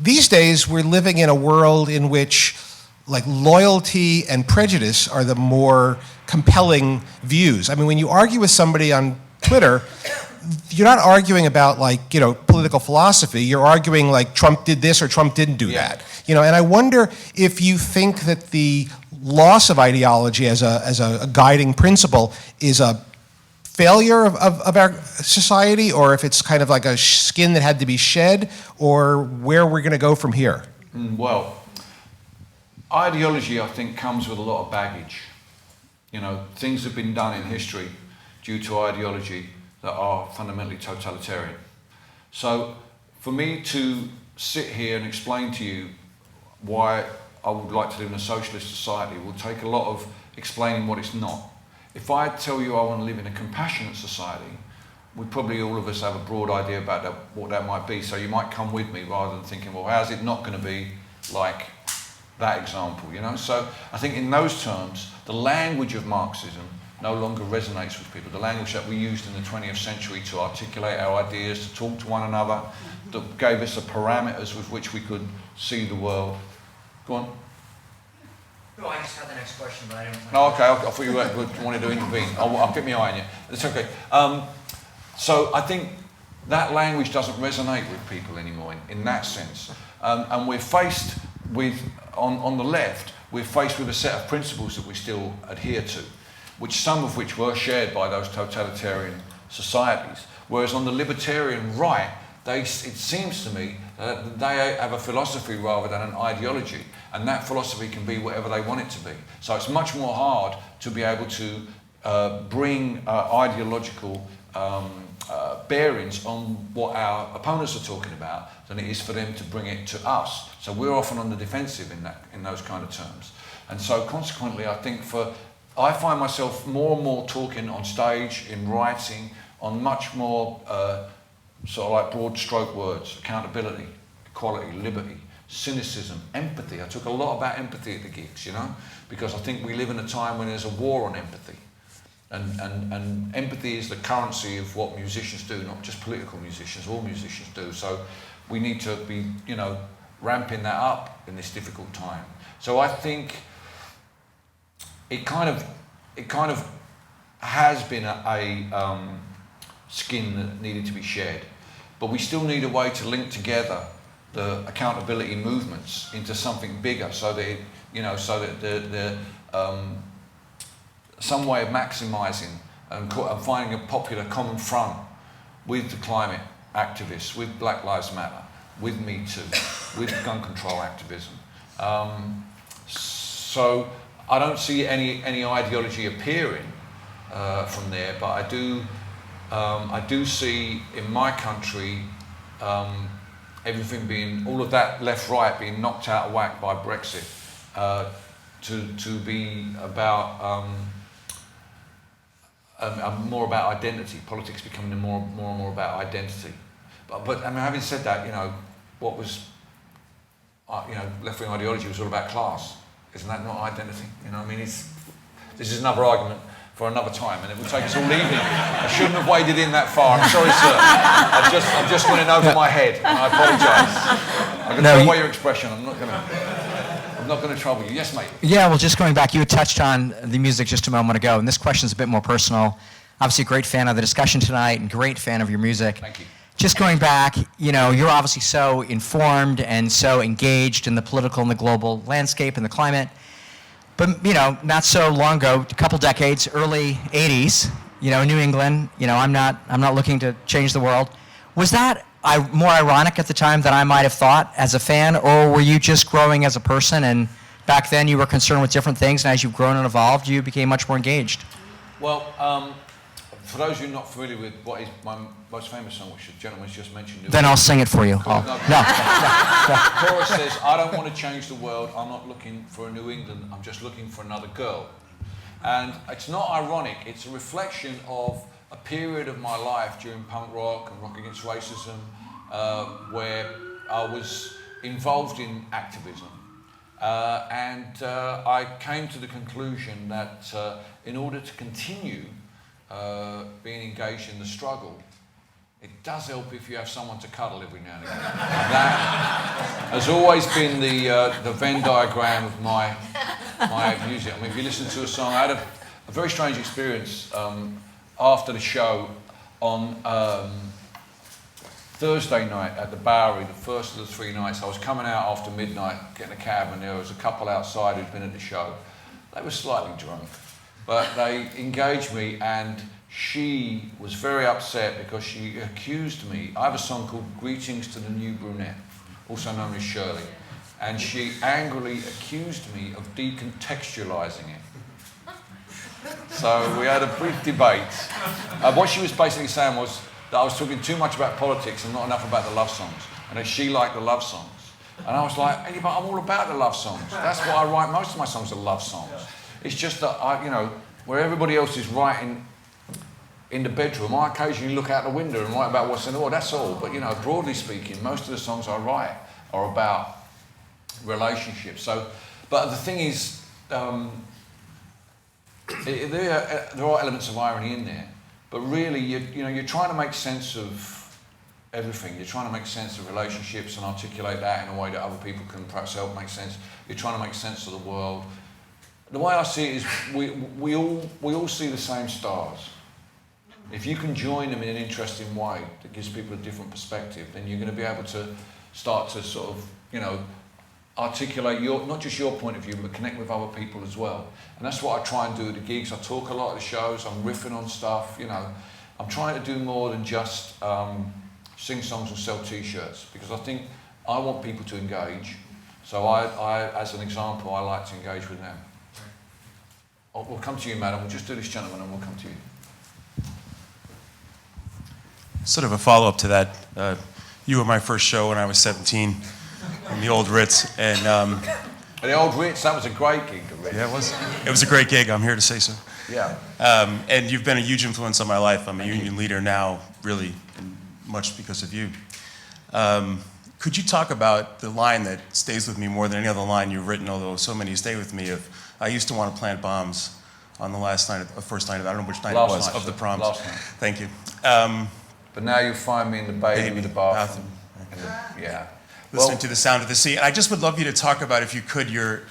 These days, we're living in a world in which like loyalty and prejudice are the more compelling views. I mean, when you argue with somebody on Twitter, you're not arguing about like, you know, political philosophy. You're arguing like Trump did this or Trump didn't do that. You know, and I wonder if you think that the loss of ideology as a guiding principle is a failure of our society, or if it's kind of like a skin that had to be shed, or where we're going to go from here. Well, ideology, I think, comes with a lot of baggage. You know, things have been done in history due to ideology that are fundamentally totalitarian. So for me to sit here and explain to you why I would like to live in a socialist society will take a lot of explaining what it's not. If I tell you I want to live in a compassionate society, we probably all of us have a broad idea about that, what that might be. So you might come with me rather than thinking, well, how's it not going to be like that example, you know? So I think in those terms, the language of Marxism no longer resonates with people. The language that we used in the 20th century to articulate our ideas, to talk to one another, that gave us the parameters with which we could see the world. Go on. No, I just had the next question, but I didn't. Oh, okay. I thought you wanted to intervene. I'll keep my eye on you. It's okay. So I think that language doesn't resonate with people anymore in that sense. And we're faced with, on the left, we're faced with a set of principles that we still adhere to, some of which were shared by those totalitarian societies. Whereas on the libertarian right, it seems to me that they have a philosophy rather than an ideology, and that philosophy can be whatever they want it to be. So it's much more hard to be able to bring ideological bearings on what our opponents are talking about than it is for them to bring it to us. So we're often on the defensive in those kind of terms. And so consequently, I think I find myself more and more talking on stage, in writing, on much more sort of like broad stroke words: accountability, equality, liberty, cynicism, empathy. I talk a lot about empathy at the gigs, you know, because I think we live in a time when there's a war on empathy. And empathy is the currency of what musicians do, not just political musicians, all musicians do. So we need to be, you know, ramping that up in this difficult time. So I think it kind of has been a skin that needed to be shed, but we still need a way to link together the accountability movements into something bigger, so that some way of maximising and finding a popular common front with the climate activists, with Black Lives Matter, with Me Too, with gun control activism. So I don't see any ideology appearing from there, but I do see in my country everything being, all of that left-right being knocked out of whack by Brexit, to be about more about identity, politics becoming more and more about identity. But I mean, having said that, you know, what was left-wing ideology was all about class. Isn't that not identity? You know, I mean, this is another argument for another time, and it would take us all evening. I shouldn't have waded in that far. I'm sorry, sir. I've just went in over my head. And I apologise. I'm going to throw away your expression. I'm not going to trouble you. Yes, mate. Yeah, well, just going back, you had touched on the music just a moment ago, and this question is a bit more personal. Obviously, a great fan of the discussion tonight, and great fan of your music. Thank you. Just going back, you know, you're obviously so informed and so engaged in the political and the global landscape and the climate. But, you know, not so long ago, a couple decades, early 80s, you know, in New England, you know, I'm not looking to change the world. Was that more ironic at the time than I might have thought as a fan, or were you just growing as a person, and back then you were concerned with different things, and as you've grown and evolved, you became much more engaged? Well, for those of you not familiar with what is my most famous song, which the gentleman's just mentioned... Then I'll sing it for you. No. The chorus says, I don't want to change the world, I'm not looking for a New England, I'm just looking for another girl. And it's not ironic, it's a reflection of a period of my life during punk rock and rock against racism, where I was involved in activism. And I came to the conclusion that in order to continue being engaged in the struggle, it does help if you have someone to cuddle every now and again. And that has always been the Venn diagram of my music. I mean, if you listen to a song, I had a very strange experience after the show on Thursday night at the Bowery, the first of the 3 nights. I was coming out after midnight, getting a cab, and there was a couple outside who'd been at the show. They were slightly drunk, but they engaged me, and she was very upset because she accused me. I have a song called Greetings to the New Brunette, also known as Shirley, and she angrily accused me of decontextualising it. So we had a brief debate. What she was basically saying was that I was talking too much about politics and not enough about the love songs, and that she liked the love songs. And I was like, hey, but I'm all about the love songs. That's what I write. Most of my songs are love songs. It's just that where everybody else is writing in the bedroom, I occasionally look out the window and write about what's in the world. That's all. But broadly speaking, most of the songs I write are about relationships. So, but the thing is, there are elements of irony in there. But really, you're trying to make sense of everything. You're trying to make sense of relationships and articulate that in a way that other people can perhaps help make sense. You're trying to make sense of the world. The way I see it is we all see the same stars. If you can join them in an interesting way that gives people a different perspective, then you're going to be able to start to sort of, articulate not just your point of view, but connect with other people as well. And that's what I try and do at the gigs. I talk a lot at the shows. I'm riffing on stuff. I'm trying to do more than just sing songs and sell T-shirts, because I think I want people to engage. So I, as an example, I like to engage with them. We'll come to you, madam. We'll just do this gentleman and we'll come to you. Sort of a follow-up to that. You were my first show when I was 17 in the old Ritz, and the old Ritz, that was a great gig. The Ritz. Yeah, it was. It was a great gig. I'm here to say so. Yeah. And you've been a huge influence on my life. I'm a union leader now, really, much because of you. Could you talk about the line that stays with me more than any other line you've written, although so many stay with me, of I used to want to plant bombs on the first night of, I don't know which night it was, of the proms. Last night. Thank you. But now you'll find me in the baby with the bathroom. Yeah. Listening to the sound of the sea. And I just would love you to talk about, if you could, your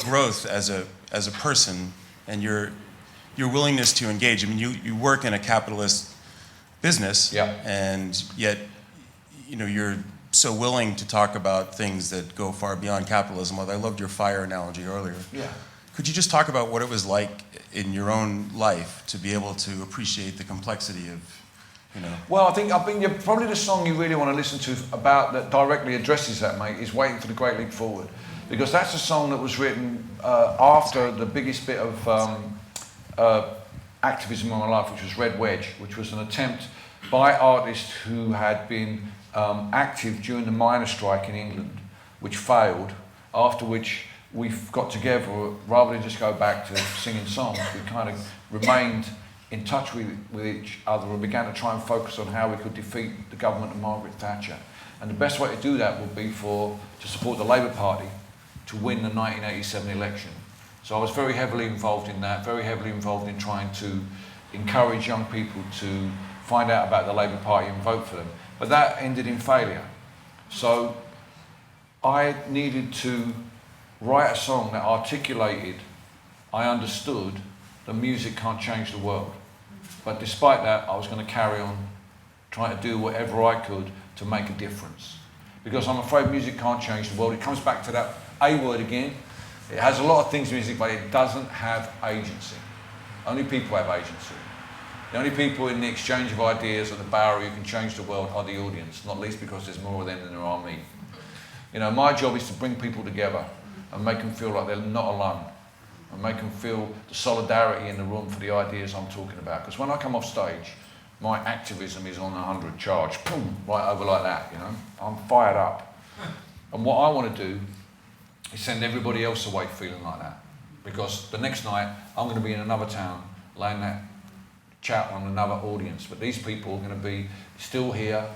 growth as a person and your willingness to engage. I mean, you work in a capitalist business, yeah, and yet, you're so willing to talk about things that go far beyond capitalism. Although I loved your fire analogy earlier. Yeah. Could you just talk about what it was like in your own life to be able to appreciate the complexity of, Well, I think probably the song you really want to listen to about that directly addresses that, mate, is Waiting for the Great Leap Forward. Because that's a song that was written after the biggest bit of activism in my life, which was Red Wedge, which was an attempt by artists who had been active during the miners' strike in England, which failed, after which we got together, rather than just go back to singing songs, we kind of remained in touch with each other and began to try and focus on how we could defeat the government of Margaret Thatcher. And the best way to do that would be to support the Labour Party to win the 1987 election. So I was very heavily involved in that, very heavily involved in trying to encourage young people to find out about the Labour Party and vote for them. But that ended in failure. So I needed to write a song that articulated, I understood, that music can't change the world. But despite that, I was going to carry on trying to do whatever I could to make a difference. Because I'm afraid music can't change the world. It comes back to that A word again. It has a lot of things in music, but it doesn't have agency. Only people have agency. The only people in the exchange of ideas at the Bowery who can change the world are the audience, not least because there's more of them than there are me. My job is to bring people together and make them feel like they're not alone, and make them feel the solidarity in the room for the ideas I'm talking about. Because when I come off stage, my activism is on 100 charge, boom, right over like that, I'm fired up. And what I want to do is send everybody else away feeling like that. Because the next night, I'm going to be in another town, laying that chat on another audience. But these people are going to be still here,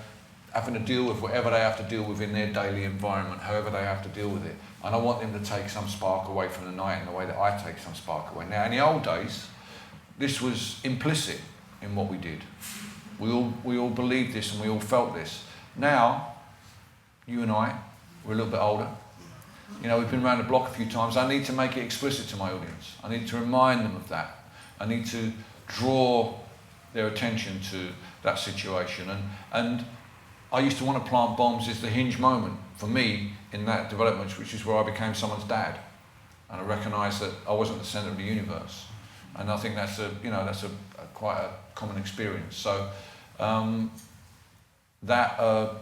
having to deal with whatever they have to deal with in their daily environment, however they have to deal with it. And I want them to take some spark away from the night in the way that I take some spark away. Now, in the old days, this was implicit in what we did. We all believed this and we all felt this. Now, you and I, we're a little bit older. You know, we've been around the block a few times. I need to make it explicit to my audience. I need to remind them of that. I need to draw their attention to that situation. And I used to want to plant bombs is the hinge moment for me in that development, which is where I became someone's dad. And I recognised that I wasn't the centre of the universe. And I think that's quite a common experience. So that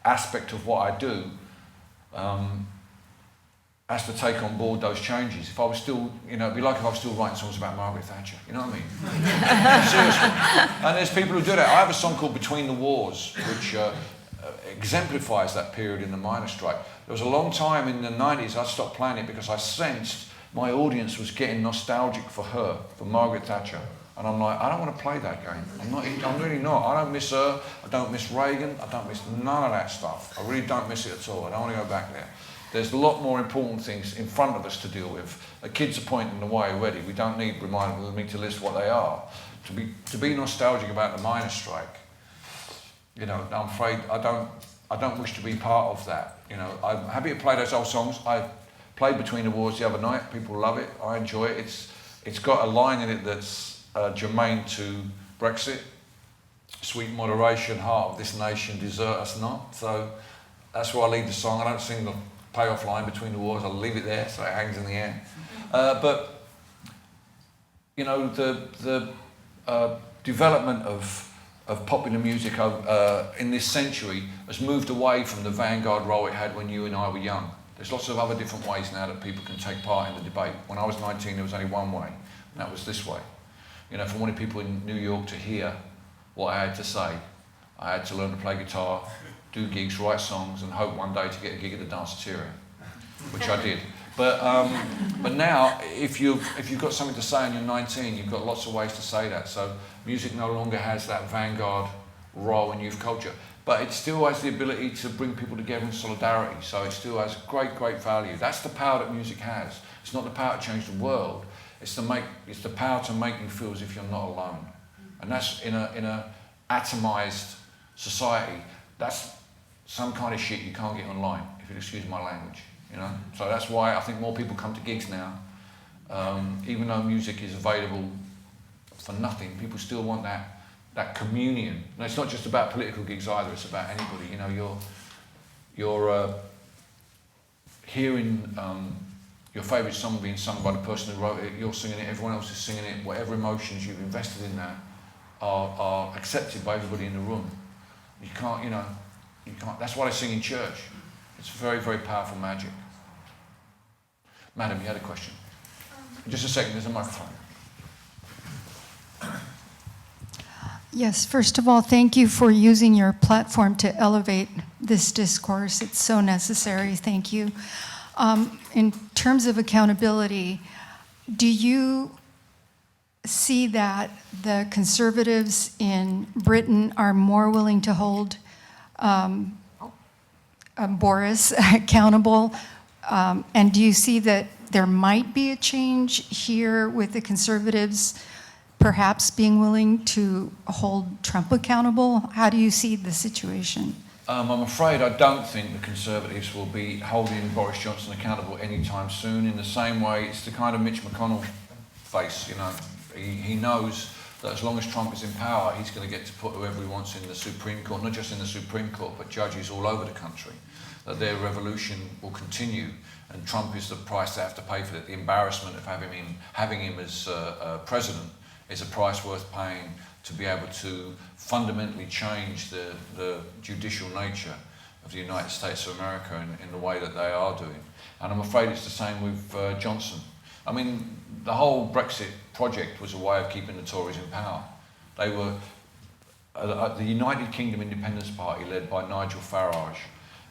aspect of what I do has to take on board those changes. If I was still, it'd be like if I was still writing songs about Margaret Thatcher, you know what I mean? Seriously. And there's people who do that. I have a song called Between the Wars, which exemplifies that period in the miners' strike. There was a long time in the 90s I stopped playing it because I sensed my audience was getting nostalgic for her, for Margaret Thatcher. And I'm like, I don't want to play that game. I'm really not. I don't miss her. I don't miss Reagan. I don't miss none of that stuff. I really don't miss it at all. I don't want to go back there. There's a lot more important things in front of us to deal with. The kids are pointing the way already. We don't need reminding me to list what they are. To be nostalgic about the miners' strike, I'm afraid I don't wish to be part of that. I'm happy to play those old songs. I played Between the Wars the other night. People love it. I enjoy it. It's got a line in it that's germane to Brexit. Sweet moderation, heart of this nation, desert us not. So that's where I leave the song. I don't sing the payoff line Between the Wars. I'll leave it there so it hangs in the air. But the development of popular music in this century has moved away from the vanguard role it had when you and I were young. There's lots of other different ways now that people can take part in the debate. When I was 19, there was only one way, and that was this way. If I wanted people in New York to hear what I had to say, I had to learn to play guitar, do gigs, write songs, and hope one day to get a gig at the Danceteria, which I did. But now, if you've got something to say and you're 19, you've got lots of ways to say that. So music no longer has that vanguard role in youth culture, but it still has the ability to bring people together in solidarity. So it still has great, great value. That's the power that music has. It's not the power to change the world. It's the power to make you feel as if you're not alone. And that's in a atomized society. That's some kind of shit you can't get online, if you'll excuse my language. So that's why I think more people come to gigs now. Even though music is available for nothing, people still want that communion. And it's not just about political gigs either, it's about anybody. You're hearing your favourite song being sung by the person who wrote it, you're singing it, everyone else is singing it, whatever emotions you've invested in that are accepted by everybody in the room. You can't, that's why they sing in church. It's very, very powerful magic. Madam, you had a question. Just a second, there's a microphone. Yes, first of all, thank you for using your platform to elevate this discourse. It's so necessary. Thank you. In terms of accountability, do you see that the conservatives in Britain are more willing to hold Boris accountable? And do you see that there might be a change here with the conservatives perhaps being willing to hold Trump accountable? How do you see the situation? I'm afraid I don't think the Conservatives will be holding Boris Johnson accountable anytime soon. In the same way, it's the kind of Mitch McConnell face, He knows that as long as Trump is in power, he's going to get to put whoever he wants in the Supreme Court, not just in the Supreme Court, but judges all over the country. That their revolution will continue, and Trump is the price they have to pay for it. The embarrassment of having him as president is a price worth paying to be able to fundamentally change the judicial nature of the United States of America in the way that they are doing. And I'm afraid it's the same with Johnson. I mean, the whole Brexit project was a way of keeping the Tories in power. They were, the United Kingdom Independence Party, led by Nigel Farage,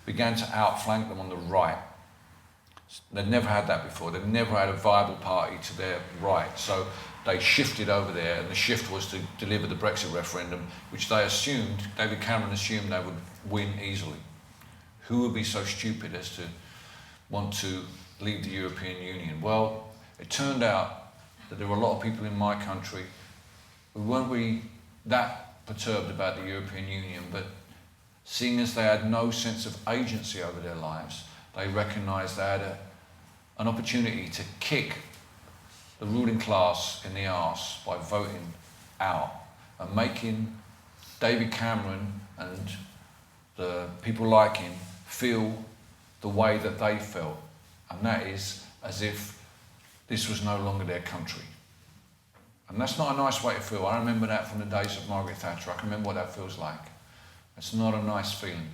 began to outflank them on the right. They'd never had that before. They'd never had a viable party to their right. So they shifted over there, and the shift was to deliver the Brexit referendum, which they assumed, David Cameron assumed they would win easily. Who would be so stupid as to want to leave the European Union? Well, it turned out that there were a lot of people in my country who weren't really that perturbed about the European Union, but seeing as they had no sense of agency over their lives, they recognised they had an opportunity to kick the ruling class in the arse by voting out and making David Cameron and the people like him feel the way that they felt, and that is as if this was no longer their country. And that's not a nice way to feel. I remember that from the days of Margaret Thatcher. I can remember what that feels like. It's not a nice feeling.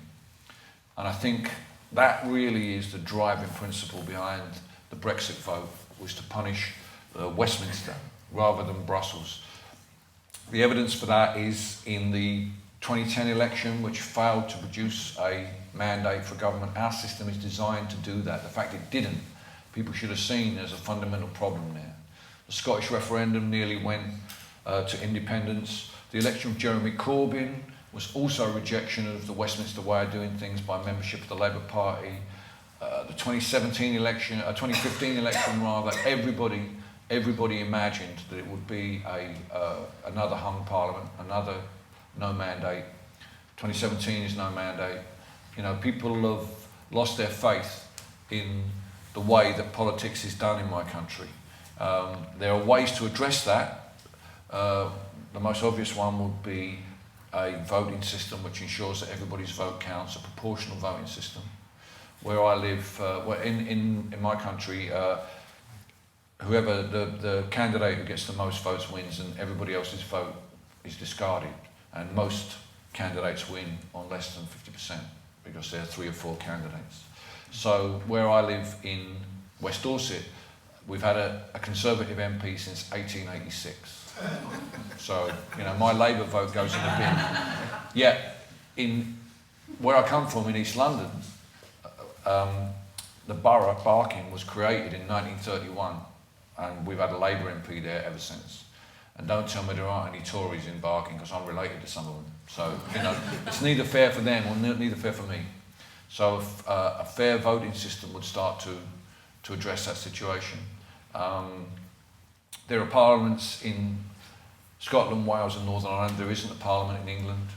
And I think that really is the driving principle behind the Brexit vote, was to punish Westminster rather than Brussels. The evidence for that is in the 2010 election, which failed to produce a mandate for government. Our system is designed to do that. The fact it didn't, people should have seen there's a fundamental problem there. The Scottish referendum nearly went to independence. The election of Jeremy Corbyn was also a rejection of the Westminster way of doing things by membership of the Labour Party. The 2015 election, rather, everybody imagined that it would be another hung parliament, another no mandate. 2017 is no mandate. You know, people have lost their faith in the way that politics is done in my country. There are ways to address that. The most obvious one would be a voting system which ensures that everybody's vote counts, a proportional voting system. Where I live, in my country, whoever the candidate who gets the most votes wins, and everybody else's vote is discarded. And most candidates win on less than 50% because there are 3 or 4 candidates. So where I live in West Dorset, we've had a Conservative MP since 1886. So, you know, my Labour vote goes in the bin. Yet, in where I come from in East London, the borough, Barking, was created in 1931, and we've had a Labour MP there ever since. And don't tell me there aren't any Tories in Barking, because I'm related to some of them. So, you know, it's neither fair for them or neither fair for me. So a fair voting system would start to address that situation. There are parliaments in Scotland, Wales and Northern Ireland. There isn't a parliament in England.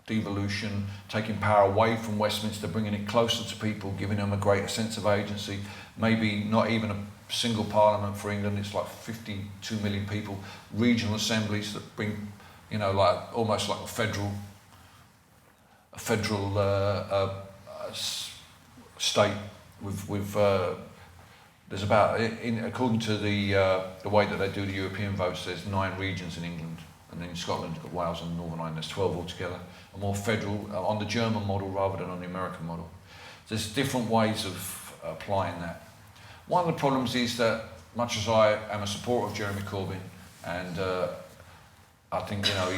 Devolution, taking power away from Westminster, bringing it closer to people, giving them a greater sense of agency. Maybe not even a single parliament for England. It's like 52 million people. Regional assemblies that bring, you know, like almost like a federal state with there's about, according to the way that they do the European votes, there's 9 regions in England, and then in Scotland, you've got Wales and Northern Ireland, there's 12 altogether. A more federal, on the German model rather than on the American model. There's different ways of applying that. One of the problems is that, much as I am a supporter of Jeremy Corbyn, and I think, you know,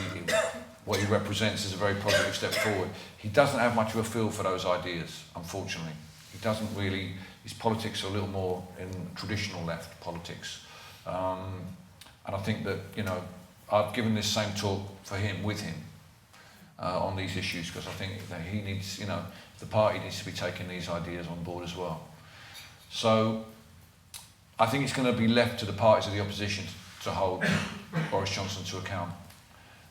what he represents is a very positive step forward, he doesn't have much of a feel for those ideas, unfortunately. He doesn't really, his politics are a little more in traditional left politics. And I think that, you know, I've given this same talk for him, with him, on these issues, because I think that he needs, you know, the party needs to be taking these ideas on board as well. So I think it's going to be left to the parties of the opposition to hold Boris Johnson to account.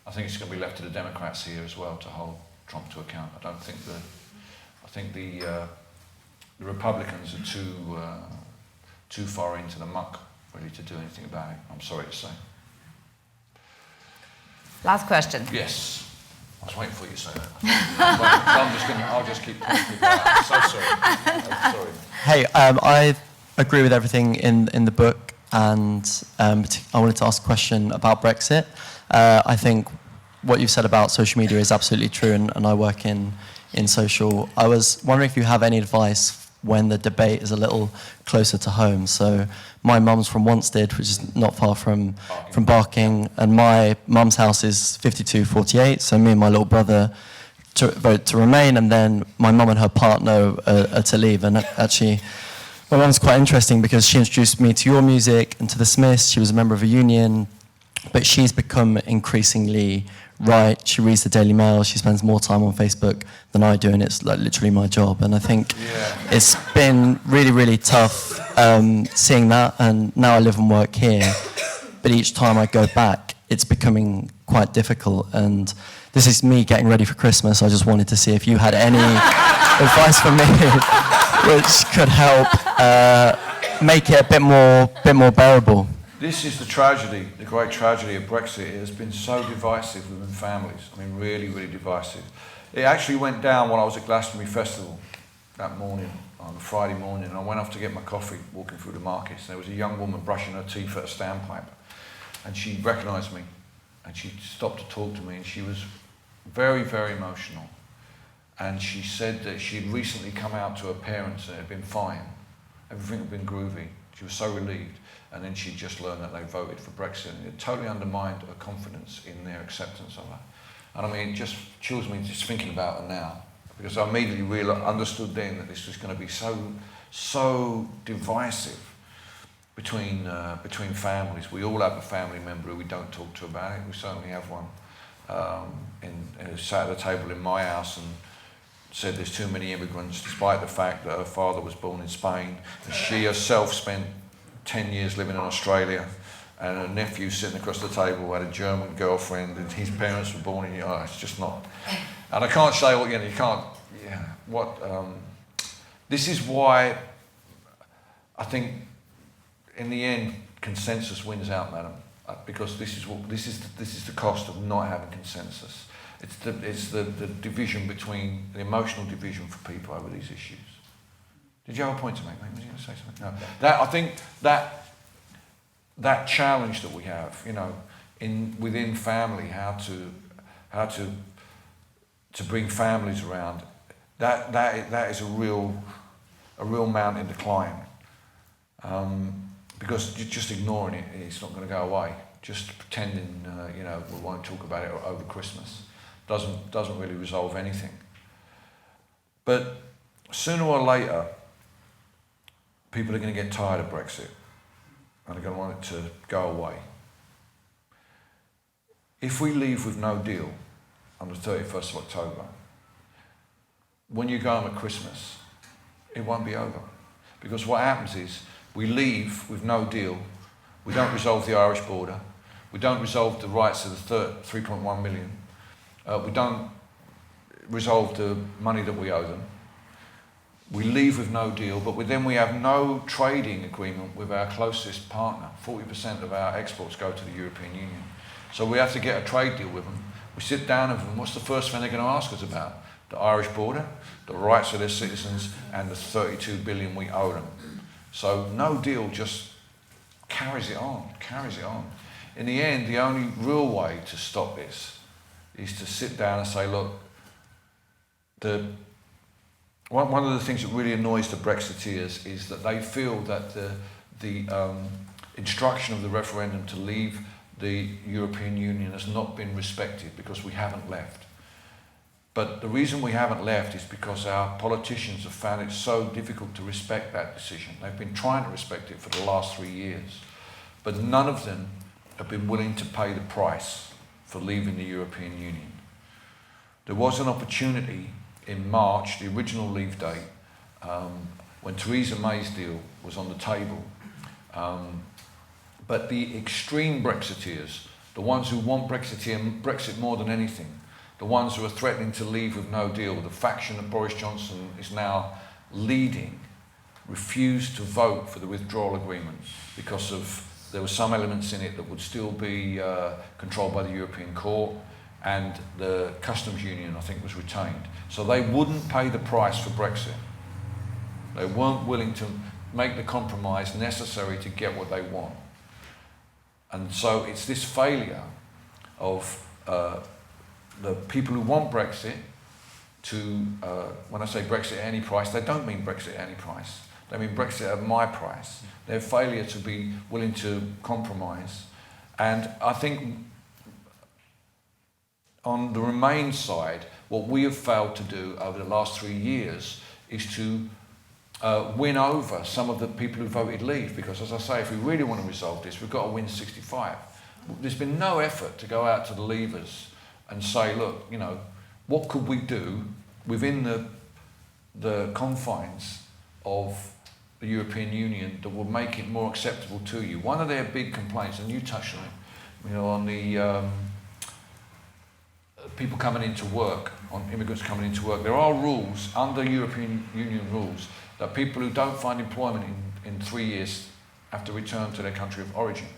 I think it's going to be left to the Democrats here as well to hold Trump to account. I don't think I think the Republicans are too far into the muck really to do anything about it, I'm sorry to say. Last question. Yes. I was waiting for you to say that. I'll just keep pulling people out. I'm so sorry. I'm sorry. Hey, I agree with everything in the book, and I wanted to ask a question about Brexit. I think what you've said about social media is absolutely true, and I work in social. I was wondering if you have any advice when the debate is a little closer to home. So my mum's from Wanstead, which is not far from Barking, and my mum's house is 52-48, so me and my little brother vote to remain, and then my mum and her partner are to leave. And actually, my mum's quite interesting because she introduced me to your music and to the Smiths. She was a member of a union, but she's become increasingly right. She reads the Daily Mail. She spends more time on Facebook than I do, and it's like literally my job. And I think it's been really, really tough seeing that. And now I live and work here, but each time I go back, it's becoming quite difficult. And this is me getting ready for Christmas. I just wanted to see if you had any advice for me which could help make it a bit more bearable. This is the tragedy, the great tragedy of Brexit. It has been so divisive within families. I mean, really, really divisive. It actually went down when I was at Glastonbury Festival that morning, on a Friday morning, and I went off to get my coffee, walking through the markets. There was a young woman brushing her teeth at a standpipe, and she recognised me, and she stopped to talk to me, and she was very, very emotional. And she said that she had recently come out to her parents and it had been fine. Everything had been groovy. She was so relieved. And then she just learned that they voted for Brexit, and it totally undermined her confidence in their acceptance of her. And I mean, it just chills me just thinking about her now, because I immediately understood then that this was going to be so divisive between families. We all have a family member who we don't talk to about it. We certainly have one who sat at the table in my house and said there's too many immigrants, despite the fact that her father was born in Spain, and she herself spent 10 years living in Australia, and her nephew sitting across the table had a German girlfriend, and his parents were born in, it's just not. And I can't say, well, you know, you can't, this is why I think in the end consensus wins out, madam, because this is the cost of not having consensus. It's the division between, the emotional division for people over these issues. Did you have a point to make, mate? Was you going to say something? No. I think that challenge that we have, you know, within family, how to bring families around, that is a real mountain to climb. Because just ignoring it, it's not going to go away. Just pretending, you know, we won't talk about it over Christmas doesn't really resolve anything. But sooner or later, people are going to get tired of Brexit and are going to want it to go away. If we leave with no deal on the 31st of October, when you go home at Christmas, it won't be over. Because what happens is, we leave with no deal, we don't resolve the Irish border, we don't resolve the rights of the 3.1 million, we don't resolve the money that we owe them, we leave with no deal, but then we have no trading agreement with our closest partner. 40% of our exports go to the European Union. So we have to get a trade deal with them. We sit down with them, what's the first thing they're going to ask us about? The Irish border, the rights of their citizens, and the 32 billion we owe them. So no deal just carries it on. In the end, the only real way to stop this is to sit down and say, look, one of the things that really annoys the Brexiteers is that they feel that the instruction of the referendum to leave the European Union has not been respected because we haven't left. But the reason we haven't left is because our politicians have found it so difficult to respect that decision. They've been trying to respect it for the last 3 years, but none of them have been willing to pay the price for leaving the European Union. There was an opportunity in March, the original leave date, when Theresa May's deal was on the table. But the extreme Brexiteers, the ones who want Brexit more than anything, the ones who are threatening to leave with no deal, the faction that Boris Johnson is now leading, refused to vote for the withdrawal agreement because there were some elements in it that would still be controlled by the European Court, and the customs union, I think, was retained. So they wouldn't pay the price for Brexit. They weren't willing to make the compromise necessary to get what they want. And so it's this failure of the people who want Brexit to, when I say Brexit at any price, they don't mean Brexit at any price. They mean Brexit at my price. Their failure to be willing to compromise. And I think on the Remain side, what we have failed to do over the last 3 years is to win over some of the people who voted leave. Because as I say, if we really want to resolve this, we've got to win 65. There's been no effort to go out to the leavers and say, look, you know, what could we do within the confines of the European Union that will make it more acceptable to you? One of their big complaints, and you touched on it, you know, on the people coming into work, on immigrants coming into work. There are rules, under European Union rules, that people who don't find employment in 3 years have to return to their country of origin.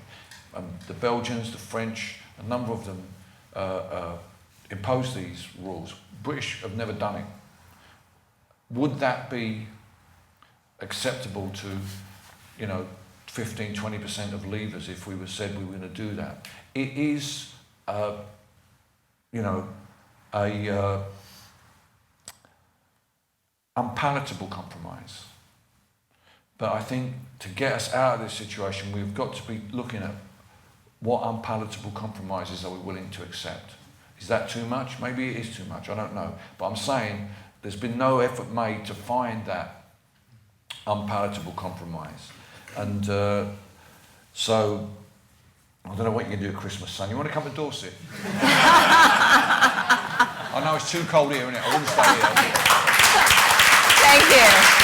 The Belgians, the French, a number of them impose these rules. British have never done it. Would that be acceptable to, you know, 15, 20% of leavers if we said we were going to do that? It is, you know, a unpalatable compromise. But I think to get us out of this situation, we've got to be looking at what unpalatable compromises are we willing to accept. Is that too much? Maybe it is too much, I don't know. But I'm saying there's been no effort made to find that unpalatable compromise. And so, I don't know what you're going to do at Christmas, son. You want to come to Dorset? I know it's too cold here, isn't it? I wouldn't stay here. Thank you.